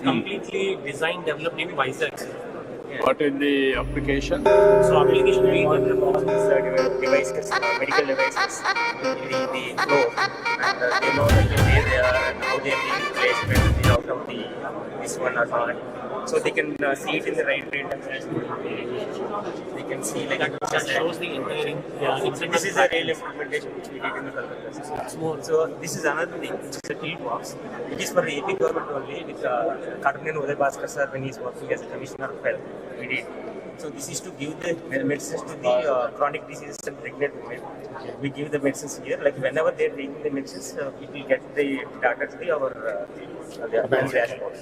completely designed, developed in Vizag. Yeah. What is the application? So application we all these devices, medical devices, the flow, and they know that where they are and how they are being placed, whether they out of the this one or not. So they can see it in the right rate and they can see like that shows the entire. So this is a real implementation which we did in the Calcutta system. So this is another thing, which is a field box. It is for the AP government only with Karnan Uday Bhaskar sir when he is working as a commissioner of health. We did. So this is to give the medicines to the chronic diseases and pregnant women. We give the medicines here. Like whenever they are taking the medicines, it will get the data to our dashboard.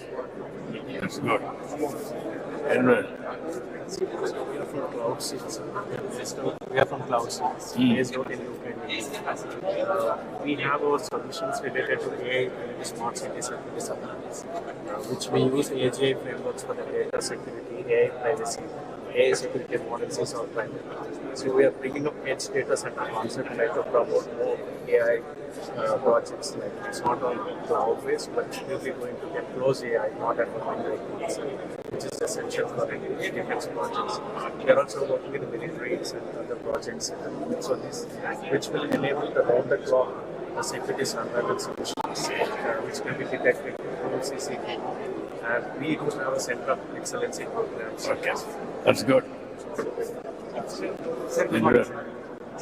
That's good. Anyway. We are from Cloud Seeds. We are from Cloud Seeds. Based out in UK. We have our solutions related to AI and smart cities and disabilities, which we use AGI frameworks for the data security, AI privacy, AI security models is our primary. So we are bringing up edge data center concept like to promote more AI projects. Like it's not on cloud based, but we'll be going to get close AI, not at the which is essential for any defense projects. We are also working with the militaries and other projects. So this, which will enable the round-the-clock security surveillance solutions, which can be detected through CCTV. And we do have a center of excellence in programs. Okay, that's good.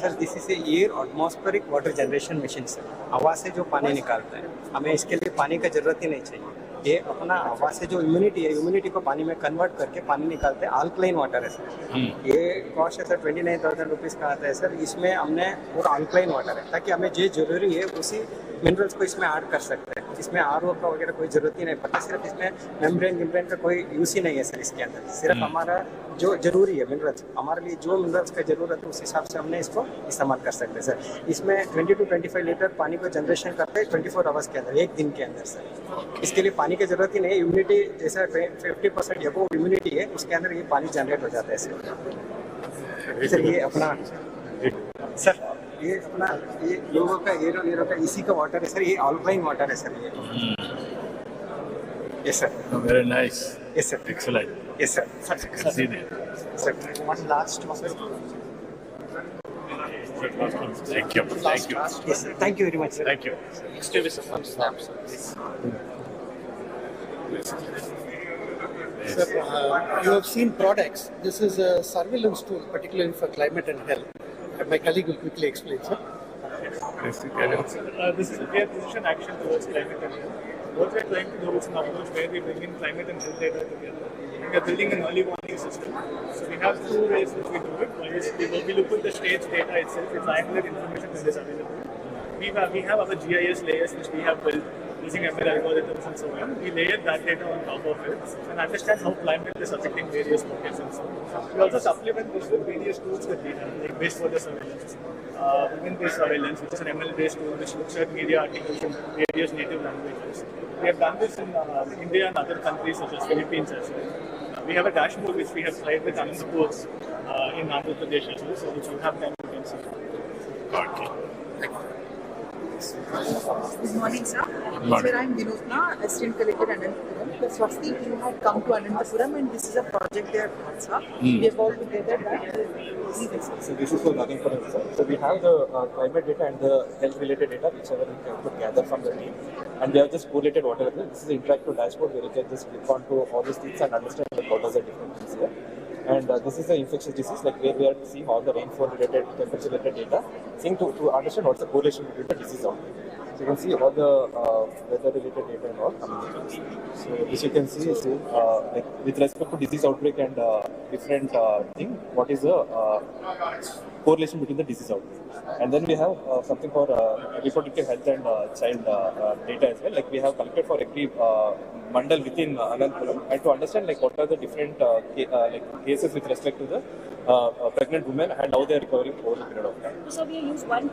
Sir this is air atmospheric water generation machine sir हवा से जो पानी निकालता है हमें इसके लिए पानी का जरूरत ही नहीं चाहिए ये अपना हवा से जो ह्यूमिडिटी को पानी में कन्वर्ट करके पानी निकालते हैं अल्कलाइन वाटर है सर ये कॉस्ट है सर 29,000 रुपीज़ का आता है सर इसमें हमने पूरा अल्कलाइन वाटर है ताकि हमें जो जरूरी है उसी मिनरल्स को इसमें ऐड कर सकते हैं इसमें आरओ का वगैरह कोई जरूरत ही नहीं पता सिर्फ इसमें मेम्ब्रेन का कोई यूज ही नहीं है सर इसके अंदर सिर्फ हमारा जो जरूरी है मिनरल्स हमारे लिए जो मिनरल्स का जरूरत है उस हिसाब से हमने इसको इस्तेमाल कर सकते हैं सर इसमें 20 to 25 लीटर पानी को जनरेशन करते हैं 24 आवर्स के अंदर एक दिन के अंदर सर इसके लिए पानी की जरूरत ही नहीं है ह्यूमिडिटी जैसा 50% एबोव ह्यूमिडिटी है उसके अंदर ये पानी जनरेट हो जाता है सर ये अपना सर ये अपना ये लोगों का एरो का इसी का वाटर है सर ये अल्कलाइन वाटर है सर ये yes sir Very nice. Yes sir Excellent. Yes sir See there. Sir one last Thank you. Thank you. yes sir thank you very much sir Thank you. Next is some snaps. Sir, you have seen products. This is a surveillance tool, particularly for climate and health. My colleague will quickly explain, sir. Yes, you can. This is a clear precision action towards climate and health. What we are trying to do is an approach where we bring in climate and health data together. We are building an early warning system. So we have two ways which we do it. One is we look at the state's data itself. It's triangular information that is available. We have our GIS layers which we have built using ML algorithms and so on. We layer that data on top of it and understand how climate is affecting various pockets and so on. We also supplement this with various tools that we have, like based for the surveillance. Women-based surveillance, which is an ML-based tool which looks at media articles in various native languages. We have done this in India and other countries such as Philippines as well. We have a dashboard which we have tried with Andrapradesh in Andhra Pradesh as well, so which you have time you can see. Okay. Good morning, sir. Sir, I am Vinodna, Assistant Collector Anantapuram. The Swasti team had come to Anantapuram and this is a project they have done, sir. We have all together done. So this is for running for us, sir. So we have the climate data and the health related data, whichever we could gather from the team. And they have just correlated whatever. This is an interactive dashboard where you can just click onto all these things and understand like what are the different things here. And this is the infectious disease, like where we are seeing all the rainfall related, temperature related data, seeing to understand what's the correlation between the disease outbreak. So you can see all the weather related data and all coming in. So this you can see is like with respect to disease outbreak and different thing, what is the correlation between the disease outbreak. And then we have something for reproductive health and child data as well. Like we have collected for every mandal within Anantapuram, and to understand like what are the different like cases with respect to the pregnant women and how they are recovering over a period of time. So we use one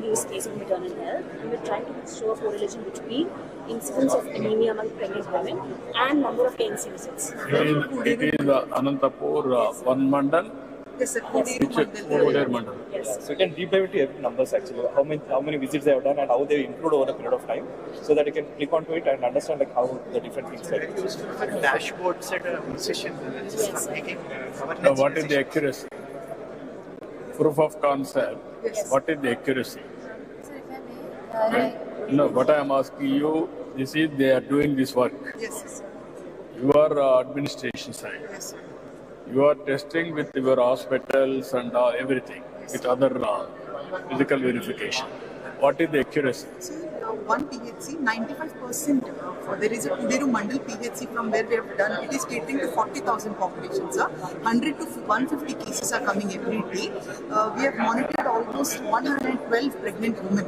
use case of maternal health, and we're trying to show a correlation between incidence of anemia among pregnant women and number of ANC visits. It is Anantapur one mandal. Yes, sir. Which Mandal? Yes. Yes. So you can deep dive into every numbers actually, how many visits they have done and how they improved over a period of time, so that you can click onto it and understand like how the different things like Dashboards at a session, Yes. making Now, what is the accuracy? Proof of concept. Yes. What is the accuracy? Sir, if I may, No, what I am asking you, this is they are doing this work. yes, sir. You are administration side. Yes, sir. You are testing with your hospitals and everything, with other physical verification. What is the accuracy? So, one PHC, 95%, there is a Kudiru Mandal PHC from where we have done, it is catering to 40,000 populations, sir. 100 to 150 cases are coming every day. We have monitored almost 112 pregnant women.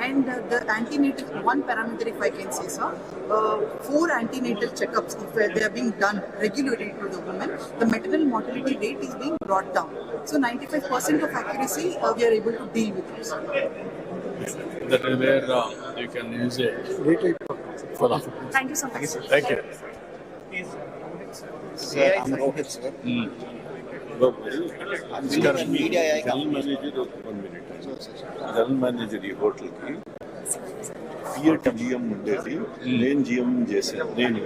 And the antenatal, one parameter if I can say, sir, 4 antenatal checkups, if they are being done regularly to the women, the maternal mortality rate is being brought down. So 95% of accuracy, we are able to deal with it, sir. That is where you can use it for the. Thank you so much. Thank you. Sir, I'm Rohit, sir. Media general manager 1 minute. General manager ఈ hotel కి పిఎట్ GM ఉండేది. నేను GM చేశాను. నేను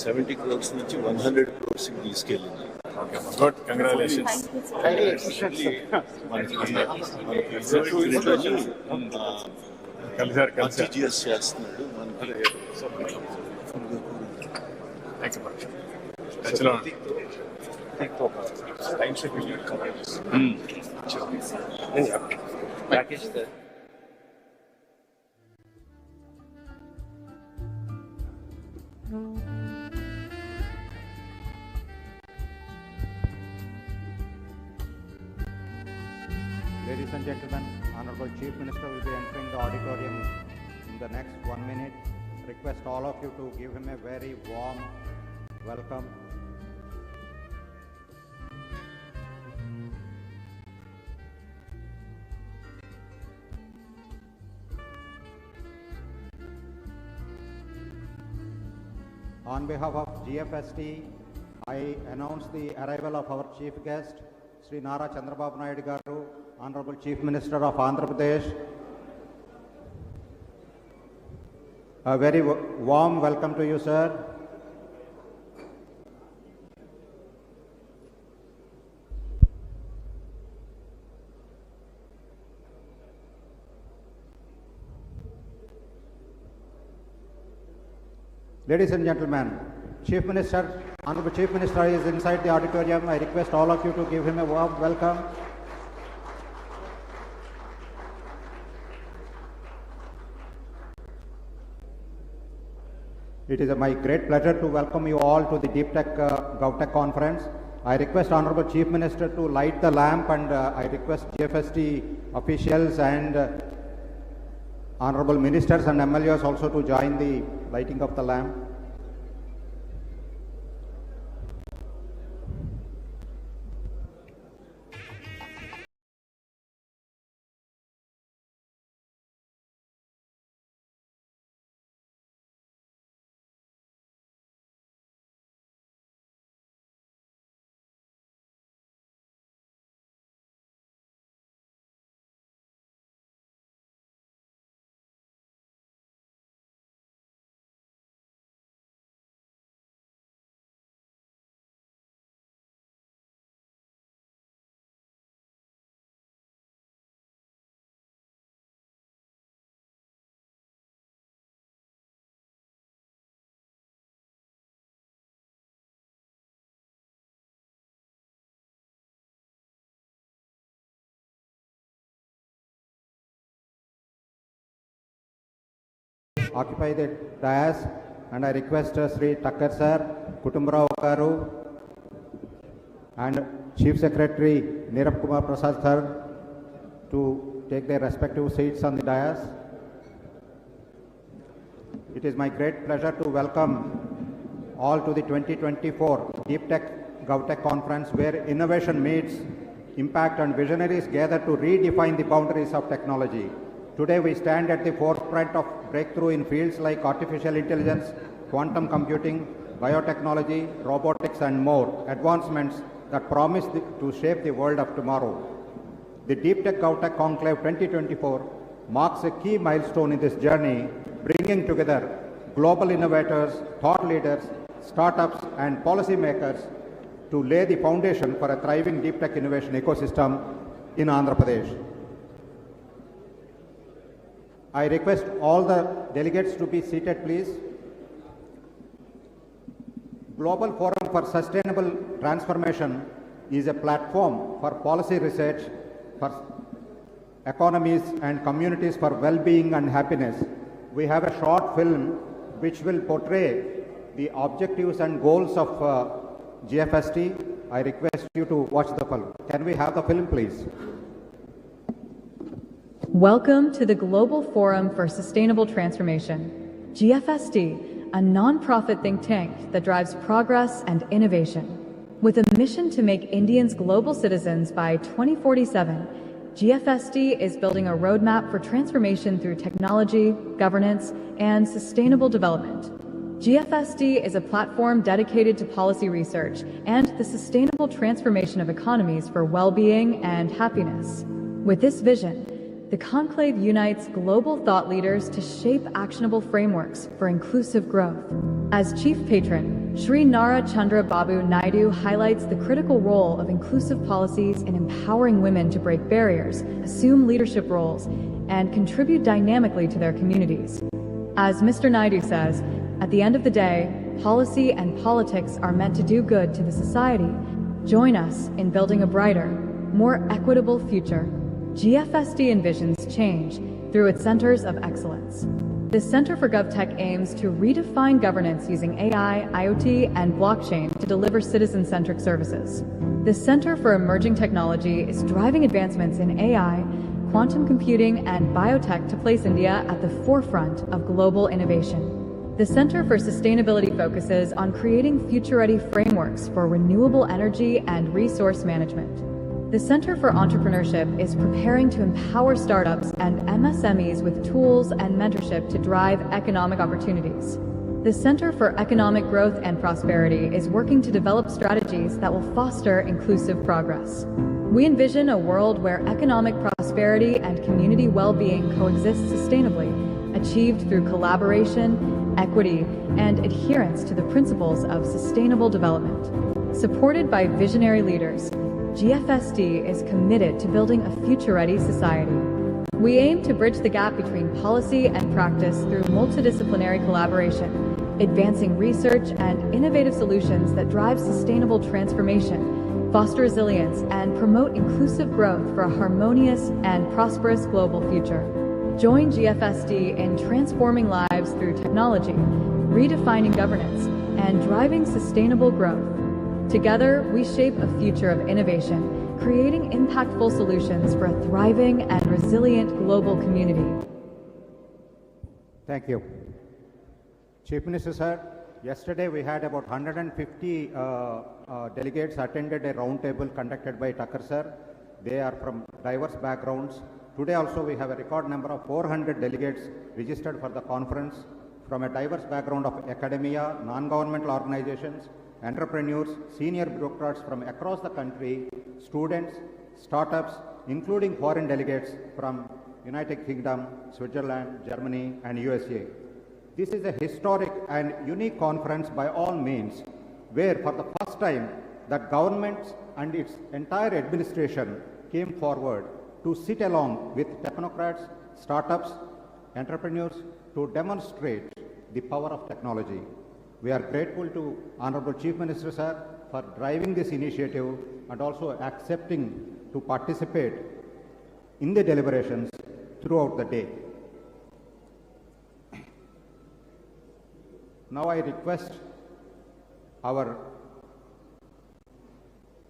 70 crores నుంచి 100 crores కి తీసుకెళ్ళింది. Good, congratulations. GS చేస్తున్నాడు మనకి. Thank you much. Excellent. package there. Ladies and gentlemen, Honorable Chief Minister will be entering the auditorium in the next 1 minute. Request all of you to give him a very warm welcome. On behalf of GFST, I announce the arrival of our chief guest, Sri Nara Chandrababu Naidu Garu, Honorable Chief Minister of Andhra Pradesh. A very warm welcome to you, sir. Ladies and gentlemen, Honorable Chief Minister is inside the auditorium. I request all of you to give him a warm welcome. It is my great pleasure to welcome you all to the Deep Tech GovTech conference. I request Honorable Chief Minister to light the lamp, and I request GFST officials and Honorable Ministers and MLAs also to join the lighting of the lamp. Occupy the dais, and I request Sri Thakkar sir, Kutumbarao Garu, and Chief Secretary Nirab Kumar Prasad sir to take their respective seats on the dais. It is my great pleasure to welcome all to the 2024 Deep Tech GovTech conference, where innovation meets impact and visionaries gather to redefine the boundaries of technology. Today we stand at the forefront of breakthrough in fields like artificial intelligence, quantum computing, biotechnology, robotics and more, advancements that promise to shape the world of tomorrow. The Deep Tech GovTech Conclave 2024 marks a key milestone in this journey, bringing together global innovators, thought leaders, startups, and policymakers to lay the foundation for a thriving deep tech innovation ecosystem in Andhra Pradesh. I request all the delegates to be seated, please. Global Forum for Sustainable Transformation is a platform for policy research, for economies and communities for well-being and happiness. We have a short film which will portray the objectives and goals of GFST. I request you to watch the film. Can we have the film, please? Welcome to the Global Forum for Sustainable Transformation, GFST, a non-profit think tank that drives progress and innovation. With a mission to make Indians global citizens by 2047, GFST is building a roadmap for transformation through technology, governance, and sustainable development. GFST is a platform dedicated to policy research and the sustainable transformation of economies for well-being and happiness. With this vision, the conclave unites global thought leaders to shape actionable frameworks for inclusive growth. As chief patron, Sri Nara Chandra Babu Naidu highlights the critical role of inclusive policies in empowering women to break barriers, assume leadership roles, and contribute dynamically to their communities. As Mr. Naidu says, at the end of the day, policy and politics are meant to do good to the society. Join us in building a brighter, more equitable future. GFST envisions change through its centers of excellence. The Center for GovTech aims to redefine governance using AI, IoT, and blockchain to deliver citizen-centric services. The Center for Emerging Technology is driving advancements in AI, quantum computing, and biotech to place India at the forefront of global innovation. The Center for Sustainability focuses on creating future-ready frameworks for renewable energy and resource management. The Center for Entrepreneurship is preparing to empower startups and MSMEs with tools and mentorship to drive economic opportunities. The Center for Economic Growth and Prosperity is working to develop strategies that will foster inclusive progress. We envision a world where economic prosperity and community well-being coexist sustainably, achieved through collaboration, equity, and adherence to the principles of sustainable development. Supported by visionary leaders, GFST is committed to building a future-ready society. We aim to bridge the gap between policy and practice through multidisciplinary collaboration, advancing research and innovative solutions that drive sustainable transformation, foster resilience, and promote inclusive growth for a harmonious and prosperous global future. Join GFST in transforming lives through technology, redefining governance, and driving sustainable growth. Together, we shape a future of innovation, creating impactful solutions for a thriving and resilient global community. Thank you. Chief Minister, sir, yesterday we had about 150 delegates attended a roundtable conducted by Tucker, sir. They are from diverse backgrounds. Today also we have a record number of 400 delegates registered for the conference from a diverse background of academia, non-governmental organizations, entrepreneurs, senior bureaucrats from across the country, students, startups, including foreign delegates from United Kingdom, Switzerland, Germany, and USA. This is a historic and unique conference by all means, where for the first time that governments and its entire administration came forward to sit along with technocrats, startups, entrepreneurs to demonstrate the power of technology. We are grateful to Honorable Chief Minister, sir, for driving this initiative and also accepting to participate in the deliberations throughout the day. Now I request our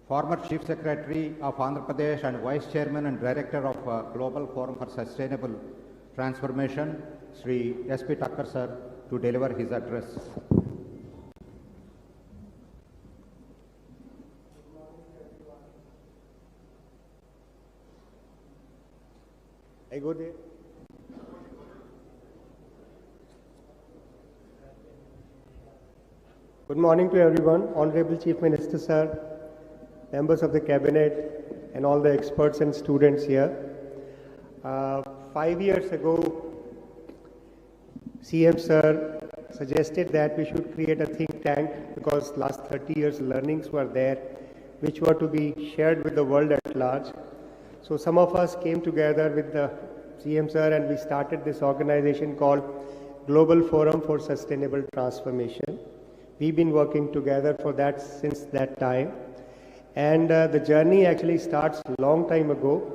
former Chief Secretary of Andhra Pradesh and Vice Chairman and Director of Global Forum for Sustainable Transformation, Sri S.P. Tucker, sir, to deliver his address. I go there. Good morning to everyone, Honorable Chief Minister, sir, members of the Cabinet, and all the experts and students here. 5 years ago, CM sir suggested that we should create a think tank because last 30 years learnings were there, which were to be shared with the world at large. So some of us came together with the CM sir and we started this organization called Global Forum for Sustainable Transformation. We've been working together for that since that time. And the journey actually starts a long time ago.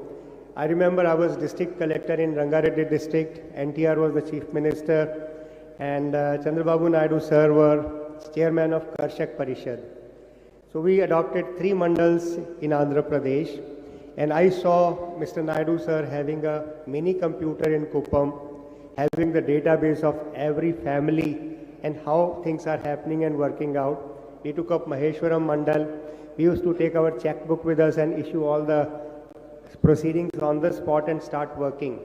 I remember I was district collector in Rangareddy district, NTR was the chief minister, and Chandrababu Naidu sir were chairman of Karshak Parishad. So we adopted 3 mandals in Andhra Pradesh, and I saw Mr. Naidu sir having a mini computer in Kuppam, having the database of every family and how things are happening and working out. We took up Maheshwaram Mandal. We used to take our checkbook with us and issue all the proceedings on the spot and start working.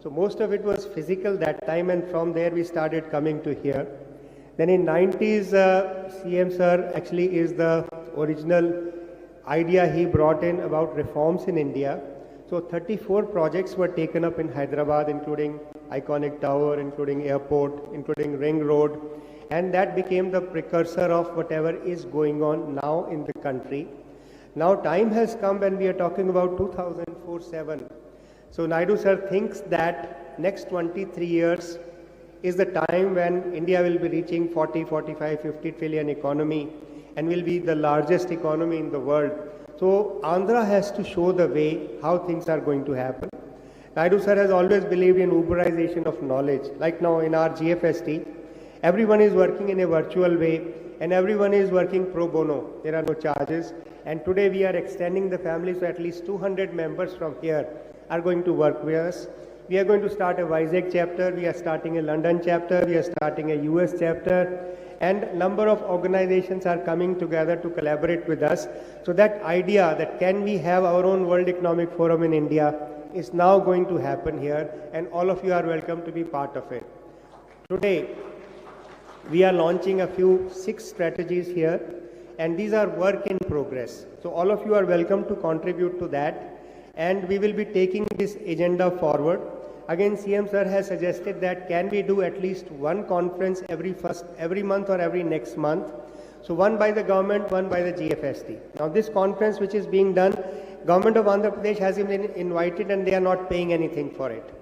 So most of it was physical that time, and from there we started coming to here. Then in 90s, CM sir actually is the original idea he brought in about reforms in India. So 34 projects were taken up in Hyderabad, including iconic tower, including airport, including ring road, and that became the precursor of whatever is going on now in the country. Now time has come when we are talking about 2047. So Naidu sir thinks that next 23 years is the time when India will be reaching 40, 45, 50 trillion economy and will be the largest economy in the world. So Andhra has to show the way how things are going to happen. Naidu sir has always believed in Uberization of knowledge. Like now in our GFST, everyone is working in a virtual way and everyone is working pro bono. There are no charges. And today we are extending the family, so at least 200 members from here are going to work with us. We are going to start a Vizag chapter, we are starting a London chapter, we are starting a US chapter, and number of organizations are coming together to collaborate with us. So that idea that can we have our own World Economic Forum in India is now going to happen here, and all of you are welcome to be part of it. Today, we are launching a few 6 strategies here, and these are work in progress. So all of you are welcome to contribute to that, and we will be taking this agenda forward. Again, CM sir has suggested that can we do at least one conference every month or every next month. So one by the government, one by the GFST. Now this conference which is being done, government of Andhra Pradesh has been invited and they are not paying anything for it.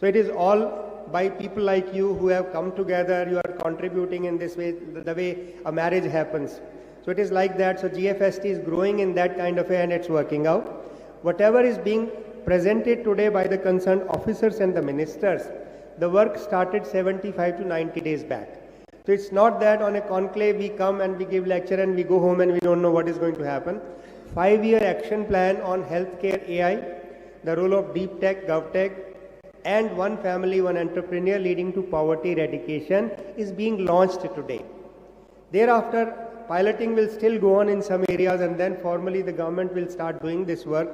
So it is all by people like you who have come together, you are contributing in this way, the way a marriage happens. So it is like that. So GFST is growing in that kind of way and it's working out. Whatever is being presented today by the concerned officers and the ministers, the work started 75 to 90 days back. So it's not that on a conclave we come and we give lecture and we go home and we don't know what is going to happen. 5-year action plan on healthcare AI, the role of deep tech, GovTech, and one family, one entrepreneur leading to poverty eradication is being launched today. Thereafter, piloting will still go on in some areas and then formally the government will start doing this work.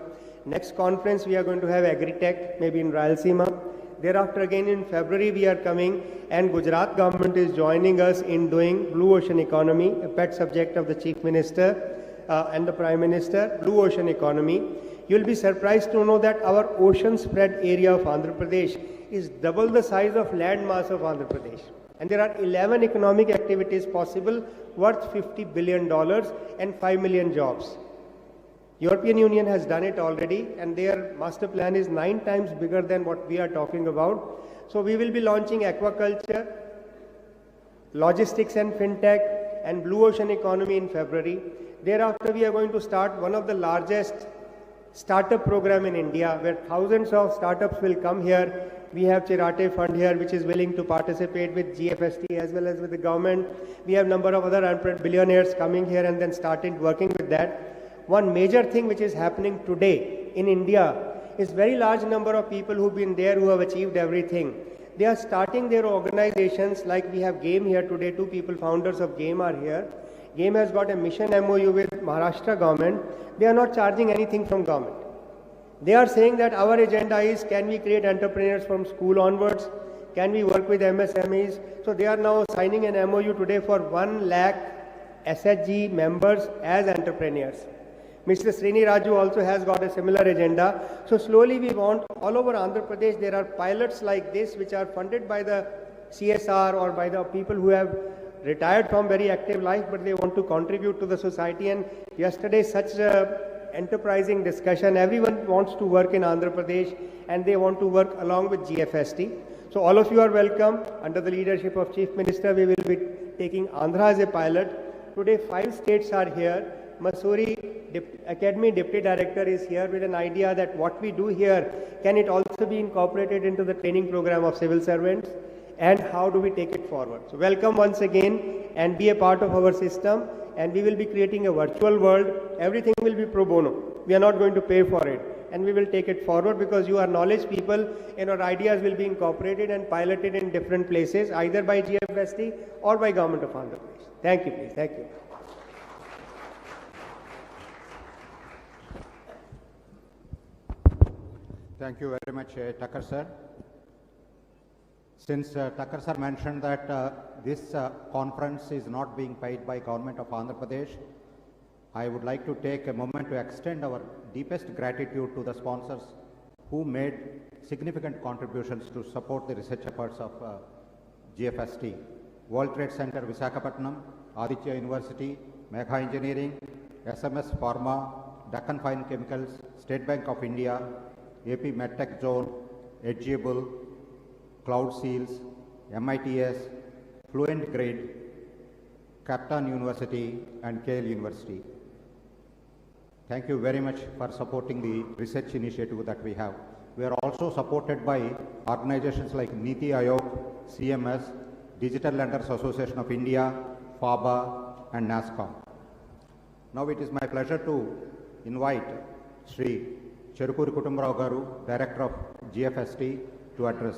Next conference we are going to have Agri-Tech, maybe in Rayalaseema. Thereafter again in February we are coming, and Gujarat government is joining us in doing Blue Ocean Economy, a pet subject of the Chief Minister and the Prime Minister, Blue Ocean Economy. You will be surprised to know that our ocean spread area of Andhra Pradesh is double the size of land mass of Andhra Pradesh. And there are 11 economic activities possible worth $50 billion and 5 million jobs. European Union has done it already, and their master plan is 9 times bigger than what we are talking about. So we will be launching aquaculture, logistics and fintech, and blue ocean economy in February. Thereafter, we are going to start one of the largest startup program in India, where thousands of startups will come here. We have Chirate Fund here, which is willing to participate with GFST as well as with the government. We have number of other billionaires coming here and then started working with that. One major thing which is happening today in India is very large number of people who've been there who have achieved everything. They are starting their organizations, like we have GAME here today. 2 people, founders of GAME, are here. GAME has got a mission MOU with Maharashtra government. They are not charging anything from government. They are saying that our agenda is, can we create entrepreneurs from school onwards? Can we work with MSMEs? So they are now signing an MOU today for 1 lakh SHG members as entrepreneurs. Mr. Srini Raju also has got a similar agenda. So slowly we want, all over Andhra Pradesh, there are pilots like this which are funded by the CSR or by the people who have retired from very active life, but they want to contribute to the society. And yesterday, such a enterprising discussion. Everyone wants to work in Andhra Pradesh and they want to work along with GFST. So all of you are welcome. Under the leadership of Chief Minister, we will be taking Andhra as a pilot. Today, 5 states are here. Mussoorie Academy Deputy Director is here with an idea that what we do here, can it also be incorporated into the training program of civil servants? And how do we take it forward? So welcome once again and be a part of our system, and we will be creating a virtual world. Everything will be pro bono. We are not going to pay for it, and we will take it forward because you are knowledge people and our ideas will be incorporated and piloted in different places, either by GFST or by Government of Andhra Pradesh. Thank you, please. Thank you. Thank you very much, Tucker sir. Since Tucker sir mentioned that this conference is not being paid by Government of Andhra Pradesh, I would like to take a moment to extend our deepest gratitude to the sponsors who made significant contributions to support the research efforts of GFST. World Trade Center Visakhapatnam, Aditya University, Megha Engineering, SMS Pharma, Deccan Fine Chemicals, State Bank of India, AP MedTech Zone, Edgeable, Cloud Seals, MITS, Fluent Grid, Captain University and Kale University. Thank you very much for supporting the research initiative that we have. We are also supported by organizations like Niti Aayog, CMS, Digital Lenders Association of India, FABA and NASCOM. Now it is my pleasure to invite Sri Cherukuri Kutumbarao Garu, Director of GFST, to address.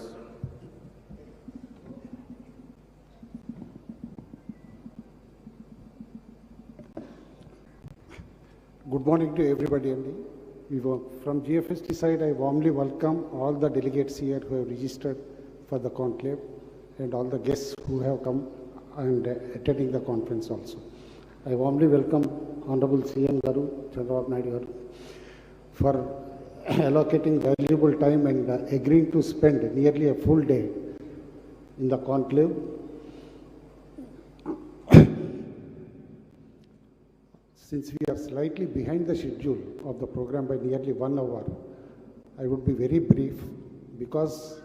Good morning to everybody. From GFST side, I warmly welcome all the delegates here who have registered for the conclave and all the guests who have come and attending the conference also. I warmly welcome Honorable CM Garu, Chandrababu Naidu Garu, for allocating valuable time and agreeing to spend nearly a full day in the conclave. Since we are slightly behind the schedule of the program by nearly 1 hour, I would be very brief because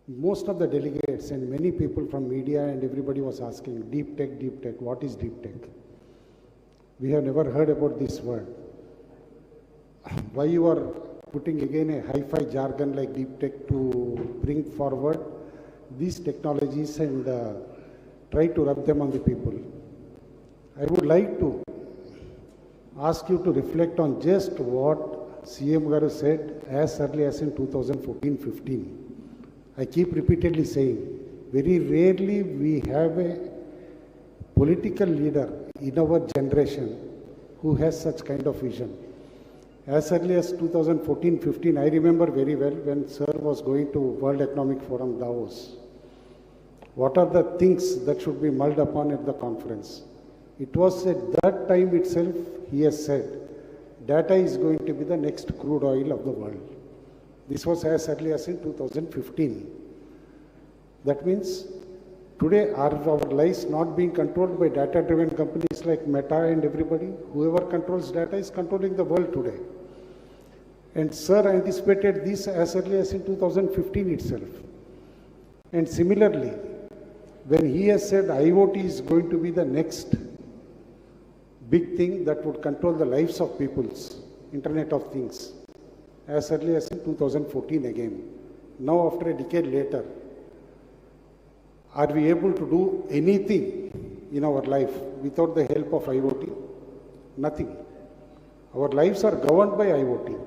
most of the delegates and many people from media and everybody was asking, deep tech, what is deep tech? We have never heard about this word. Why you are putting again a hi-fi jargon like deep tech to bring forward these technologies and try to rub them on the people? I would like to ask you to reflect on just what CM Garu said as early as in 2014-15. I keep repeatedly saying, very rarely we have a political leader in our generation who has such kind of vision. As early as 2014-15, I remember very well when Sir was going to World Economic Forum Davos. What are the things that should be mulled upon at the conference? It was at that time itself, he has said, data is going to be the next crude oil of the world. This was as early as in 2015. That means today are our lives not being controlled by data-driven companies like Meta and everybody? Whoever controls data is controlling the world today. And Sir anticipated this as early as in 2015 itself. And similarly, when he has said IoT is going to be the next big thing that would control the lives of peoples, Internet of Things, as early as in 2014 again. Now after a decade later, are we able to do anything in our life without the help of IoT? Nothing. Our lives are governed by IoT.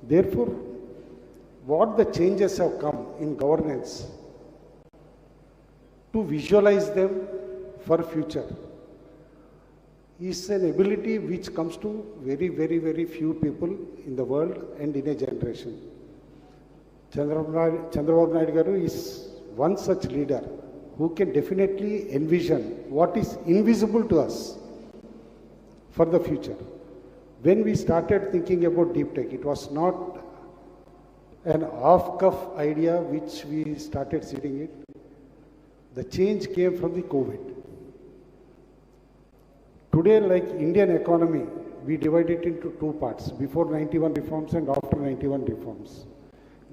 Therefore, what the changes have come in governance to visualize them for future is an ability which comes to very, very, very few people in the world and in a generation. Chandrababu Naidu Garu is one such leader who can definitely envision what is invisible to us for the future. When we started thinking about deep tech, it was not an off-cuff idea which we started sitting it. The change came from the COVID. Today, like Indian economy, we divide it into two parts, before 91 reforms and after 91 reforms.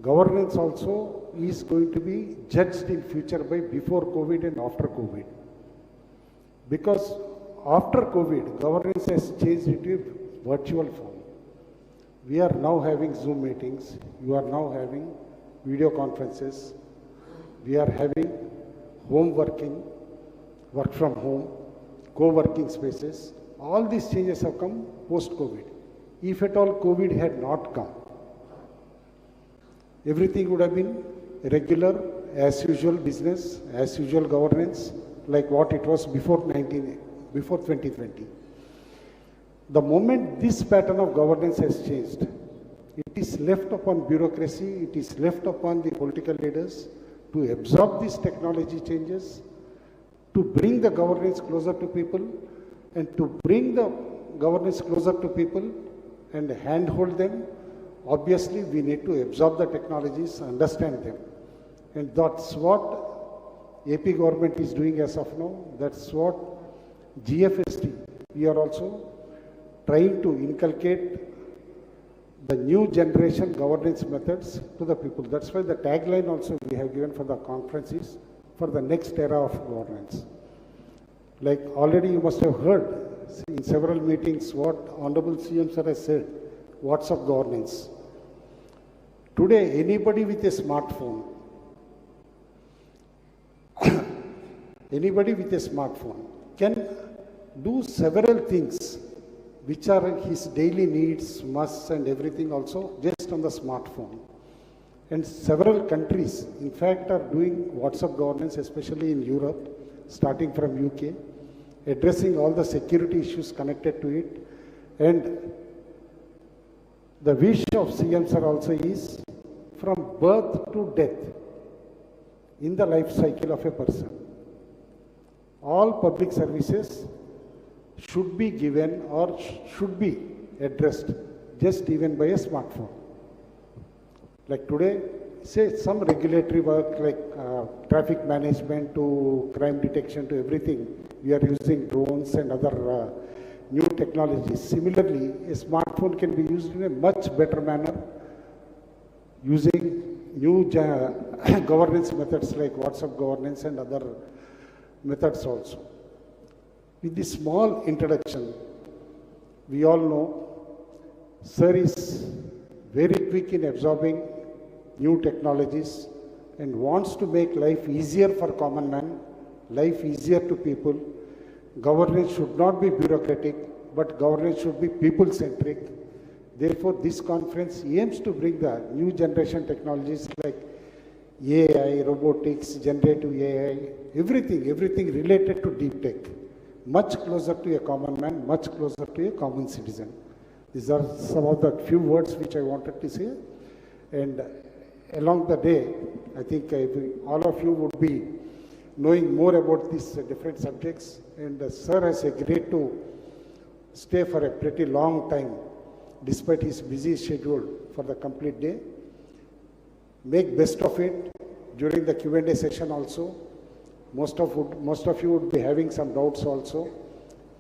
Governance also is going to be judged in future by before COVID and after COVID. Because after COVID, governance has changed into virtual form. We are now having Zoom meetings. You are now having video conferences. We are having home working, work from home, co-working spaces. All these changes have come post-COVID. If at all COVID had not come, everything would have been regular, as usual business, as usual governance, like what it was before 2020. The moment this pattern of governance has changed, it is left upon bureaucracy, it is left upon the political leaders to absorb these technology changes, to bring the governance closer to people, and to bring the governance closer to people and handhold them. Obviously, we need to absorb the technologies, understand them. And that's what AP government is doing as of now. That's what GFST, we are also trying to inculcate the new generation governance methods to the people. That's why the tagline also we have given for the conference is for the next era of governance. Like already you must have heard in several meetings what Honorable CM Sir has said, what's of governance. Today, anybody with a smartphone, can do several things which are his daily needs, musts and everything also just on the smartphone. And several countries, in fact, are doing WhatsApp governance, especially in Europe, starting from UK, addressing all the security issues connected to it. And the wish of CM Sir also is from birth to death in the life cycle of a person. All public services should be given or should be addressed just even by a smartphone. Like today, say some regulatory work like traffic management to crime detection to everything, we are using drones and other new technologies. Similarly, a smartphone can be used in a much better manner using new governance methods like WhatsApp governance and other methods also. With this small introduction, we all know Sir is very quick in absorbing new technologies and wants to make life easier for common man, life easier to people. Governance should not be bureaucratic, but governance should be people-centric. Therefore, this conference aims to bring the new generation technologies like AI, robotics, generative AI, everything related to deep tech, much closer to a common man, much closer to a common citizen. These are some of the few words which I wanted to say. And along the day, I think all of you would be knowing more about these different subjects. And Sir has agreed to stay for a pretty long time, despite his busy schedule for the complete day. Make best of it during the Q&A session also. Most of you would be having some doubts also.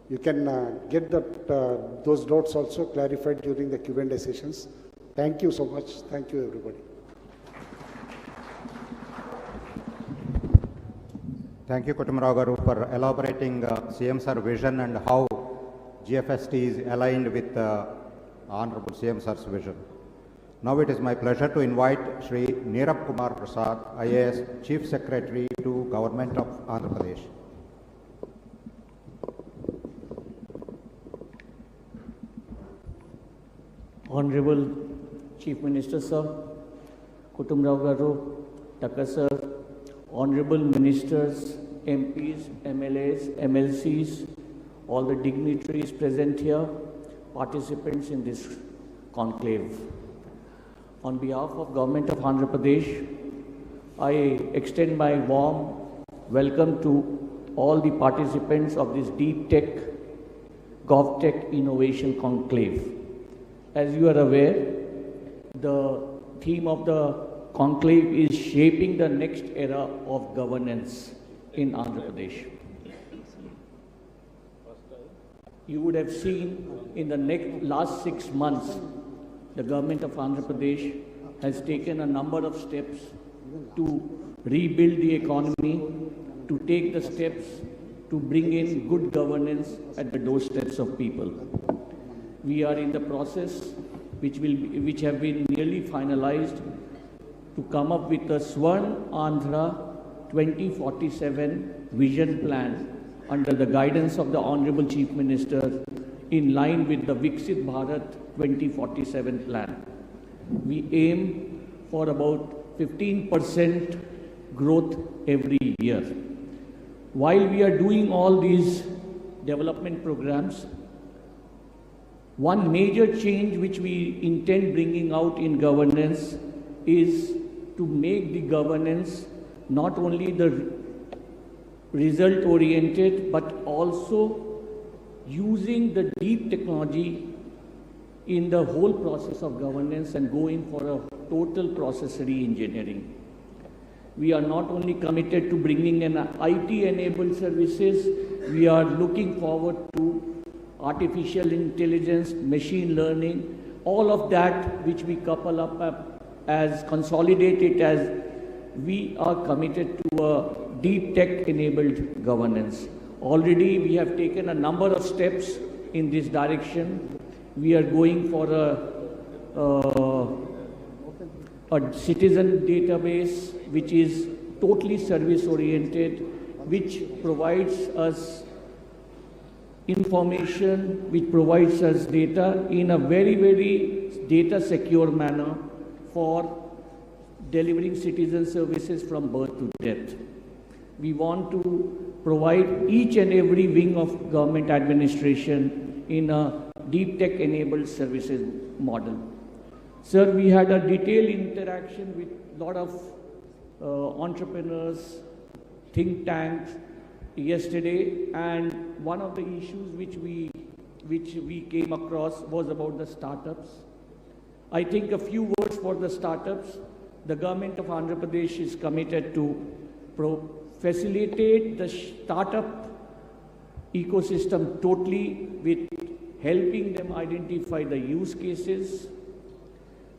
You can get those doubts also clarified during the Q&A sessions. Thank you so much. Thank you, everybody. Thank you, Kutumrao Garu, for elaborating CM Sir vision and how GFST is aligned with Honorable CM Sir's vision. Now it is my pleasure to invite Shri Neerab Kumar Prasad, IAS Chief Secretary to Government of Andhra Pradesh. Honorable Chief Minister Sir, Kutumrao Garu, Taka Sir, Honorable Ministers, MPs, MLAs, MLCs, all the dignitaries present here, participants in this conclave. On behalf of Government of Andhra Pradesh, I extend my warm welcome to all the participants of this Deep Tech GovTech Innovation Conclave. As you are aware, the theme of the conclave is shaping the next era of governance in Andhra Pradesh. You would have seen in the last 6 months, the government of Andhra Pradesh has taken a number of steps to rebuild the economy, to take the steps to bring in good governance at the doorsteps of people. We are in the process which have been nearly finalized to come up with a Swarn Andhra 2047 vision plan under the guidance of the Honorable Chief Minister in line with the Viksit Bharat 2047 plan. We aim for about 15% growth every year. While we are doing all these development programs, one major change which we intend bringing out in governance is to make the governance not only the result oriented but also using the deep technology in the whole process of governance and going for a total process re-engineering. We are not only committed to bringing in IT-enabled services, we are looking forward to artificial intelligence, machine learning, all of that which we couple up as consolidated as we are committed to a deep tech-enabled governance. Already we have taken a number of steps in this direction. We are going for a citizen database which is totally service-oriented, which provides us information, which provides us data in a very, very data-secure manner for delivering citizen services from birth to death. We want to provide each and every wing of government administration in a deep tech-enabled services model. Sir, we had a detailed interaction with a lot of entrepreneurs, think tanks yesterday, and one of the issues which we came across was about the startups. I think a few words for the startups. The government of Andhra Pradesh is committed to facilitate the startup ecosystem totally with helping them identify the use cases,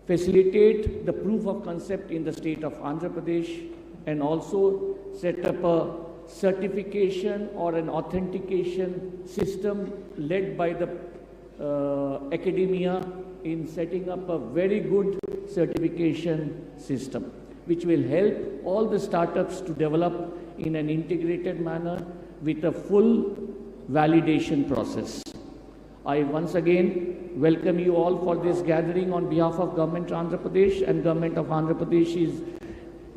facilitate the proof of concept in the state of Andhra Pradesh, and also set up a certification or an authentication system led by the academia in setting up a very good certification system, which will help all the startups to develop in an integrated manner with a full validation process. I once again welcome you all for this gathering on behalf of Government of Andhra Pradesh, and Government of Andhra Pradesh is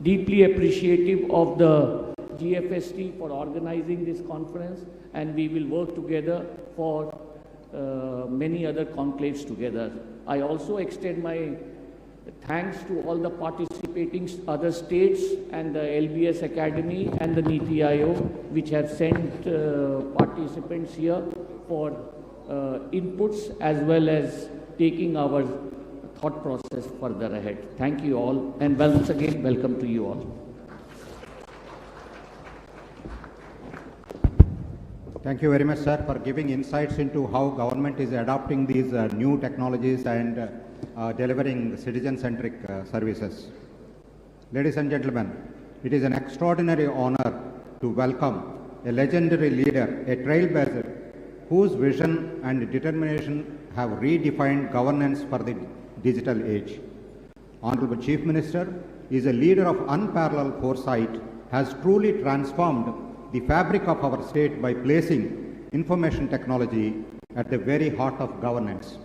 deeply appreciative of the GFST for organizing this conference, and we will work together for many other conclaves together. I also extend my thanks to all the participating other states and the LBS Academy and the NITI Aayog, which have sent participants here for inputs as well as taking our thought process further ahead. Thank you all, and once again, welcome to you all. Thank you very much, sir, for giving insights into how government is adopting these new technologies and delivering citizen-centric services. Ladies and gentlemen, it is an extraordinary honor to welcome a legendary leader, a trailblazer, whose vision and determination have redefined governance for the digital age. Honorable Chief Minister is a leader of unparalleled foresight, has truly transformed the fabric of our state by placing information technology at the very heart of governance.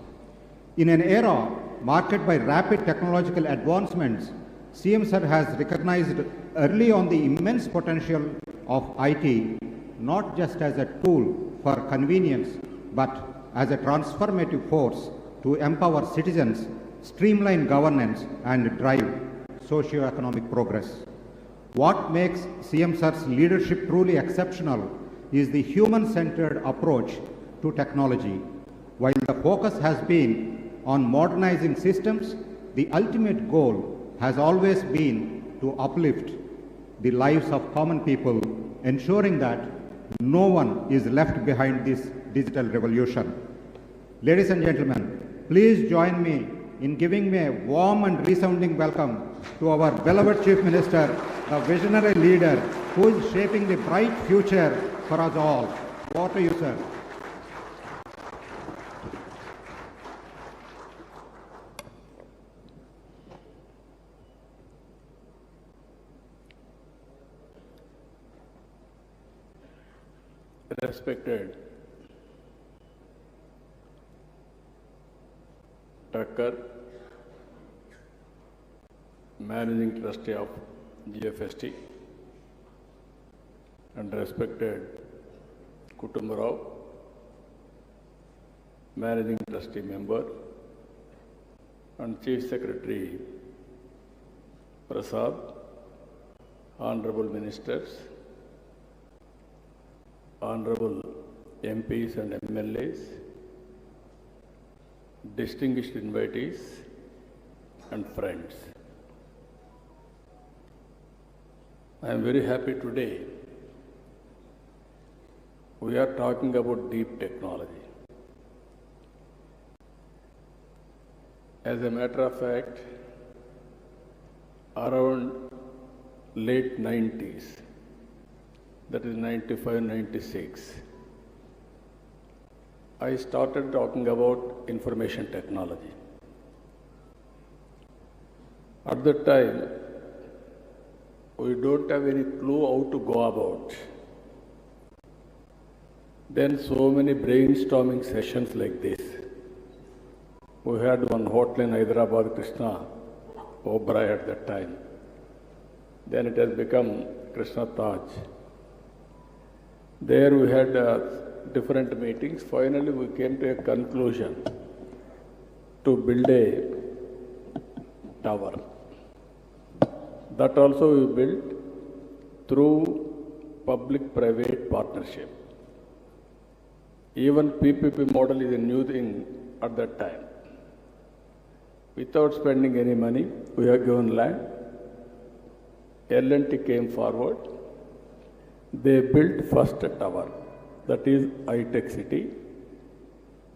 In an era marked by rapid technological advancements, CM Sir has recognized early on the immense potential of IT, not just as a tool for convenience, but as a transformative force to empower citizens, streamline governance, and drive socio-economic progress. What makes CM Sir's leadership truly exceptional is the human-centered approach to technology. While the focus has been on modernizing systems, the ultimate goal has always been to uplift the lives of common people, ensuring that no one is left behind this digital revolution. Ladies and gentlemen, please join me in giving me a warm and resounding welcome to our beloved Chief Minister, the visionary leader who is shaping the bright future for us all. Over to you, sir. Respected Tucker, Managing Trustee of GFST, and respected Kutumbarao, Managing Trustee Member, and Chief Secretary Prasad, Honorable Ministers, Honorable MPs and MLAs, distinguished invitees and friends. I am very happy today. We are talking about deep technology. As a matter of fact, around late 90s, that is 95, 96, I started talking about information technology. At that time, we don't have any clue how to go about. Then so many brainstorming sessions like this. We had one hotel in Hyderabad, Krishna Oberoi at that time. Then it has become Krishna Taj. There we had different meetings. Finally, we came to a conclusion to build a tower. That also we built through public-private partnership. Even PPP model is a new thing at that time. Without spending any money, we have given land. L&T came forward. They built first tower, that is high-tech city.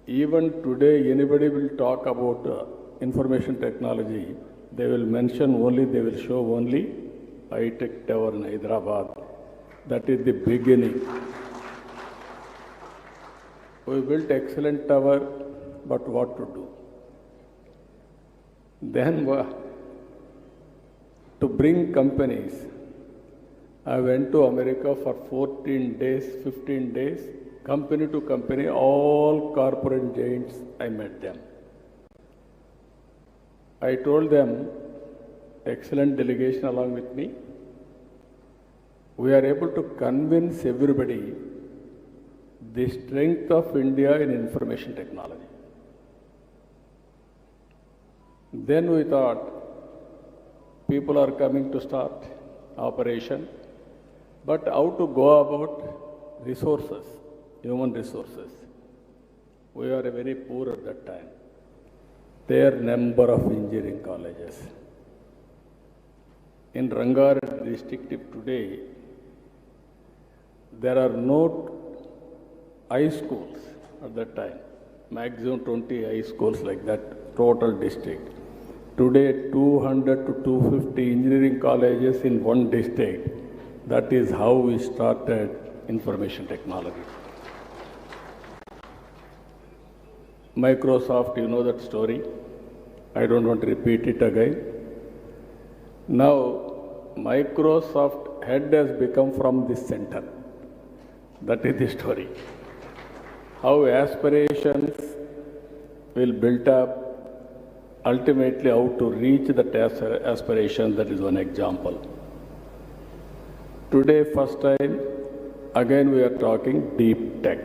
Even today, anybody will talk about information technology, they will mention only, they will show only high-tech tower in Hyderabad. That is the beginning. We built excellent tower, but what to do? Then to bring companies, I went to America for 14 days, 15 days, company to company, all corporate giants, I met them. I told them, excellent delegation along with me, we are able to convince everybody the strength of India in information technology. Then we thought, people are coming to start operation, but how to go about resources, human resources. We are very poor at that time. There are number of engineering colleges. In Rangareddy district today, there are no high schools at that time, maximum 20 high schools like that, total district. Today, 200 to 250 engineering colleges in one district. That is how we started information technology. Microsoft, you know that story. I don't want to repeat it again. Now, Microsoft head has become from this center. That is the story. How aspirations will build up, ultimately how to reach that aspiration, that is one example. Today, first time, again we are talking deep tech.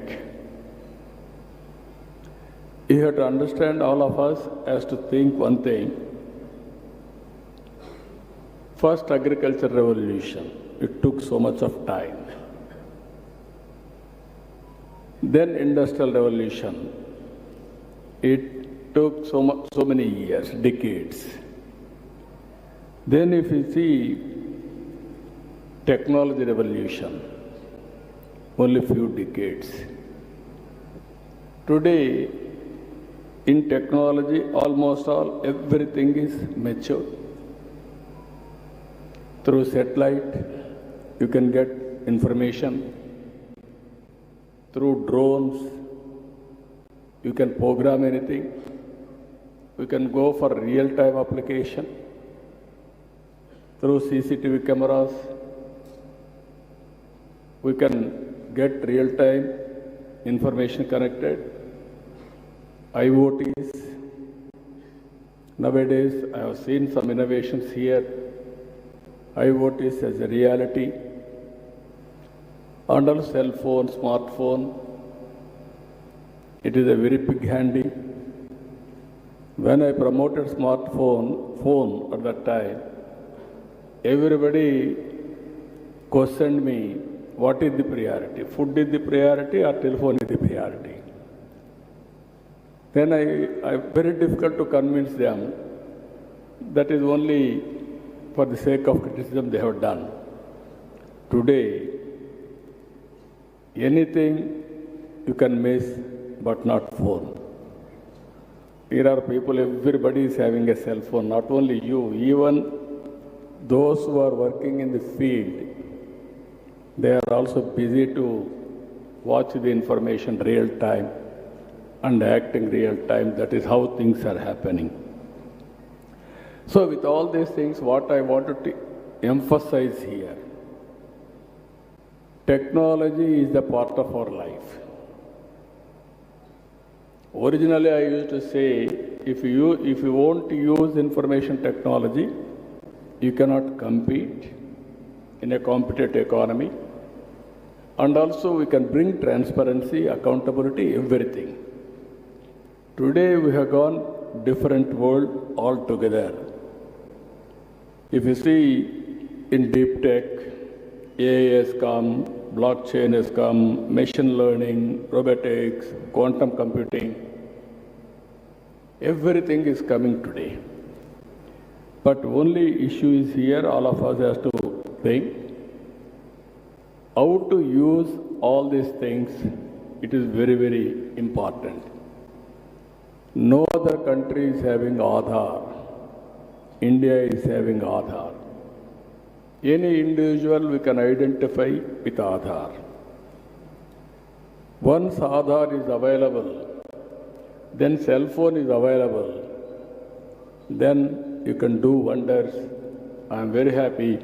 You have to understand, all of us has to think one thing. First agriculture revolution, it took so much of time. Then industrial revolution. It took so many years, decades. Then if you see technology revolution, only few decades. Today, in technology, almost everything is mature. Through satellite, you can get information. Through drones, you can program anything. You can go for real-time application. Through CCTV cameras, we can get real-time information connected. IoTs. Nowadays, I have seen some innovations here. IoTs as a reality. Under cell phone, smartphone, it is a very big handy. When I promoted phone at that time, everybody questioned me, what is the priority? Food is the priority or telephone is the priority? Then I very difficult to convince them that is only for the sake of criticism they have done. Today, anything you can miss, but not phone. Here are people, everybody is having a cell phone, not only you, even those who are working in the field, they are also busy to watch the information real time and acting real time. That is how things are happening. So with all these things, what I wanted to emphasize here, technology is the part of our life. Originally, I used to say, if you won't use information technology, you cannot compete in a competitive economy. And also, we can bring transparency, accountability, everything. Today, we have gone different world altogether. If you see in deep tech, AI has come, blockchain has come, machine learning, robotics, quantum computing. Everything is coming today. But only issue is here, all of us have to think how to use all these things. It is very, very important. No other country is having Aadhaar. India is having Aadhaar. Any individual we can identify with Aadhaar. Once Aadhaar is available, then cell phone is available, then you can do wonders. I am very happy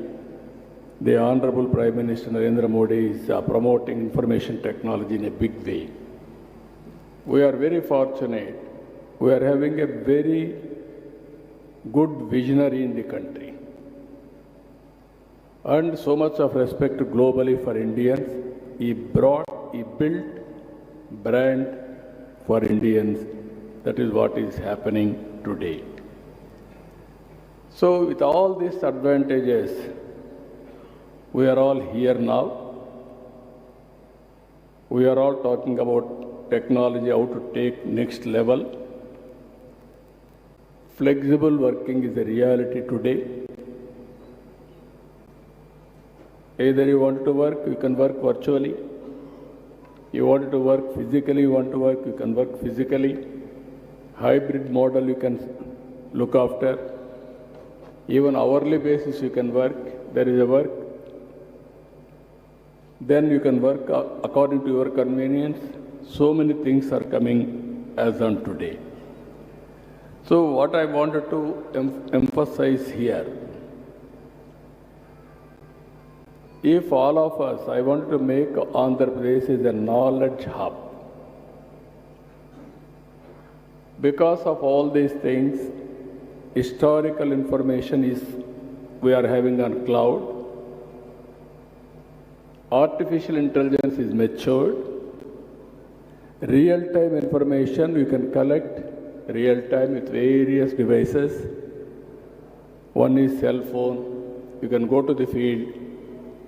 the Honorable Prime Minister Narendra Modi is promoting information technology in a big way. We are very fortunate. We are having a very good visionary in the country. And so much of respect globally for Indians. He built brand for Indians. That is what is happening today. So with all these advantages, we are all here now. We are all talking about technology, how to take next level. Flexible working is a reality today. Either you want to work, you can work virtually. You want to work physically, you want to work, you can work physically. Hybrid model you can look after. Even hourly basis you can work. There is a work. Then you can work according to your convenience. So many things are coming as on today. So what I wanted to emphasize here, if all of us, I wanted to make Andhra Pradesh as a knowledge hub. Because of all these things, historical information we are having on cloud. Artificial intelligence is matured. Real-time information you can collect real-time with various devices. One is cell phone. You can go to the field.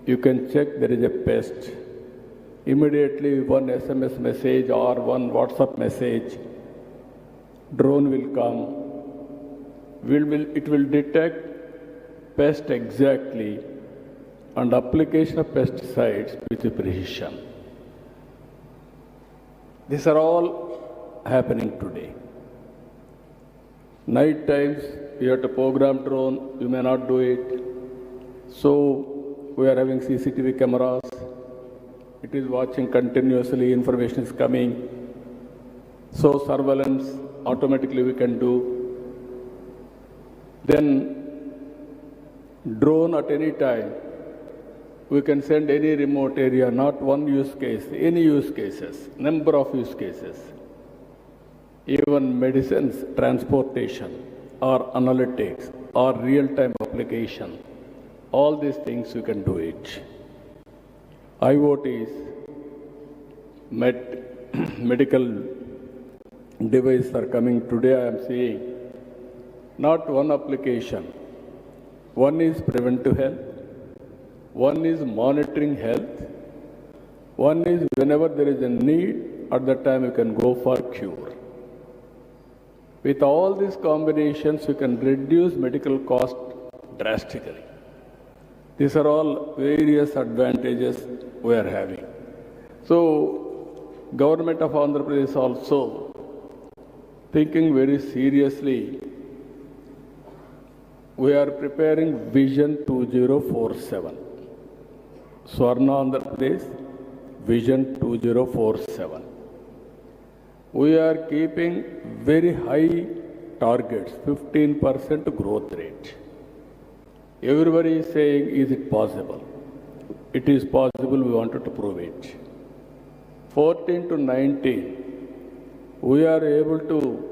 You can check there is a pest. immediately one SMS message or one WhatsApp message, drone will come, it will detect pest exactly and application of pesticides with precision. These are all happening today. Night times, you have to program drone, you may not do it. So, we are having CCTV cameras. It is watching continuously, information is coming. So, surveillance, automatically we can do. Then, drone at any time, we can send any remote area, not one use case, any use cases, number of use cases. Even medicines, transportation, or analytics, or real-time application, all these things you can do it. IoTs, medical devices are coming today, I am seeing. Not one application. One is preventive health, one is monitoring health, one is whenever there is a need, at that time you can go for cure. With all these combinations, you can reduce medical cost drastically. These are all various advantages we are having. So, Government of Andhra Pradesh also thinking very seriously. We are preparing Vision 2047. Swarna Andhra Pradesh, Vision 2047. We are keeping very high targets, 15% growth rate. Everybody is saying, is it possible? It is possible, we wanted to prove it. 14 to 19, we are able to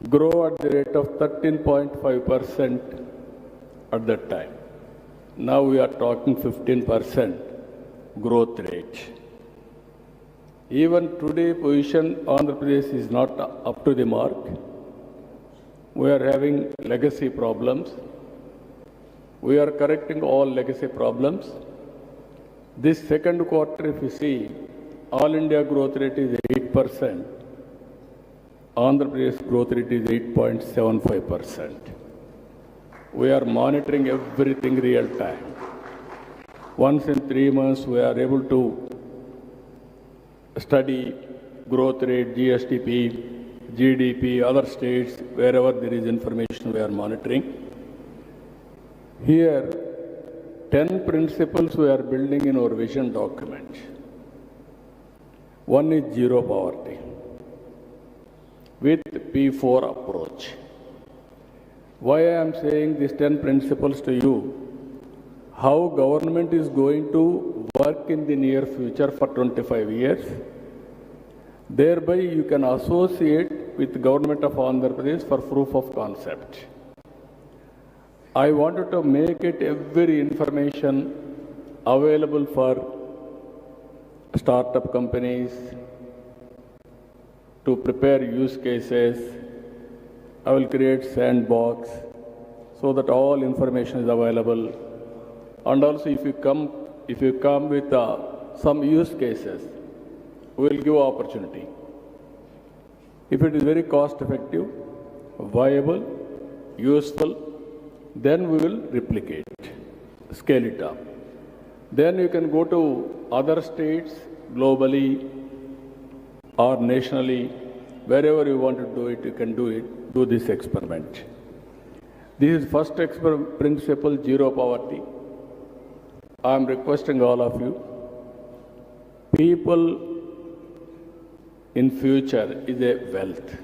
grow at the rate of 13.5% at that time. Now we are talking 15% growth rate. Even today, position Andhra Pradesh is not up to the mark. We are having legacy problems. We are correcting all legacy problems. This second quarter, if you see, all India growth rate is 8%. Andhra Pradesh growth rate is 8.75%. We are monitoring everything real time. Once in 3 months, we are able to study growth rate, GSTP, GDP, other states, wherever there is information we are monitoring. Here, 10 principles we are building in our vision document. One is zero poverty with P4 approach. Why I am saying these 10 principles to you? How government is going to work in the near future for 25 years. Thereby you can associate with government of Andhra Pradesh for proof of concept. I wanted to make it every information available for startup companies to prepare use cases. I will create sandbox so that all information is available. And also if you come with some use cases, we will give opportunity. If it is very cost effective, viable, useful, then we will replicate, scale it up. Then you can go to other states, globally or nationally, wherever you want to do it, you can do it, do this experiment. This is first principle, zero poverty. I am requesting all of you, people in future is a wealth.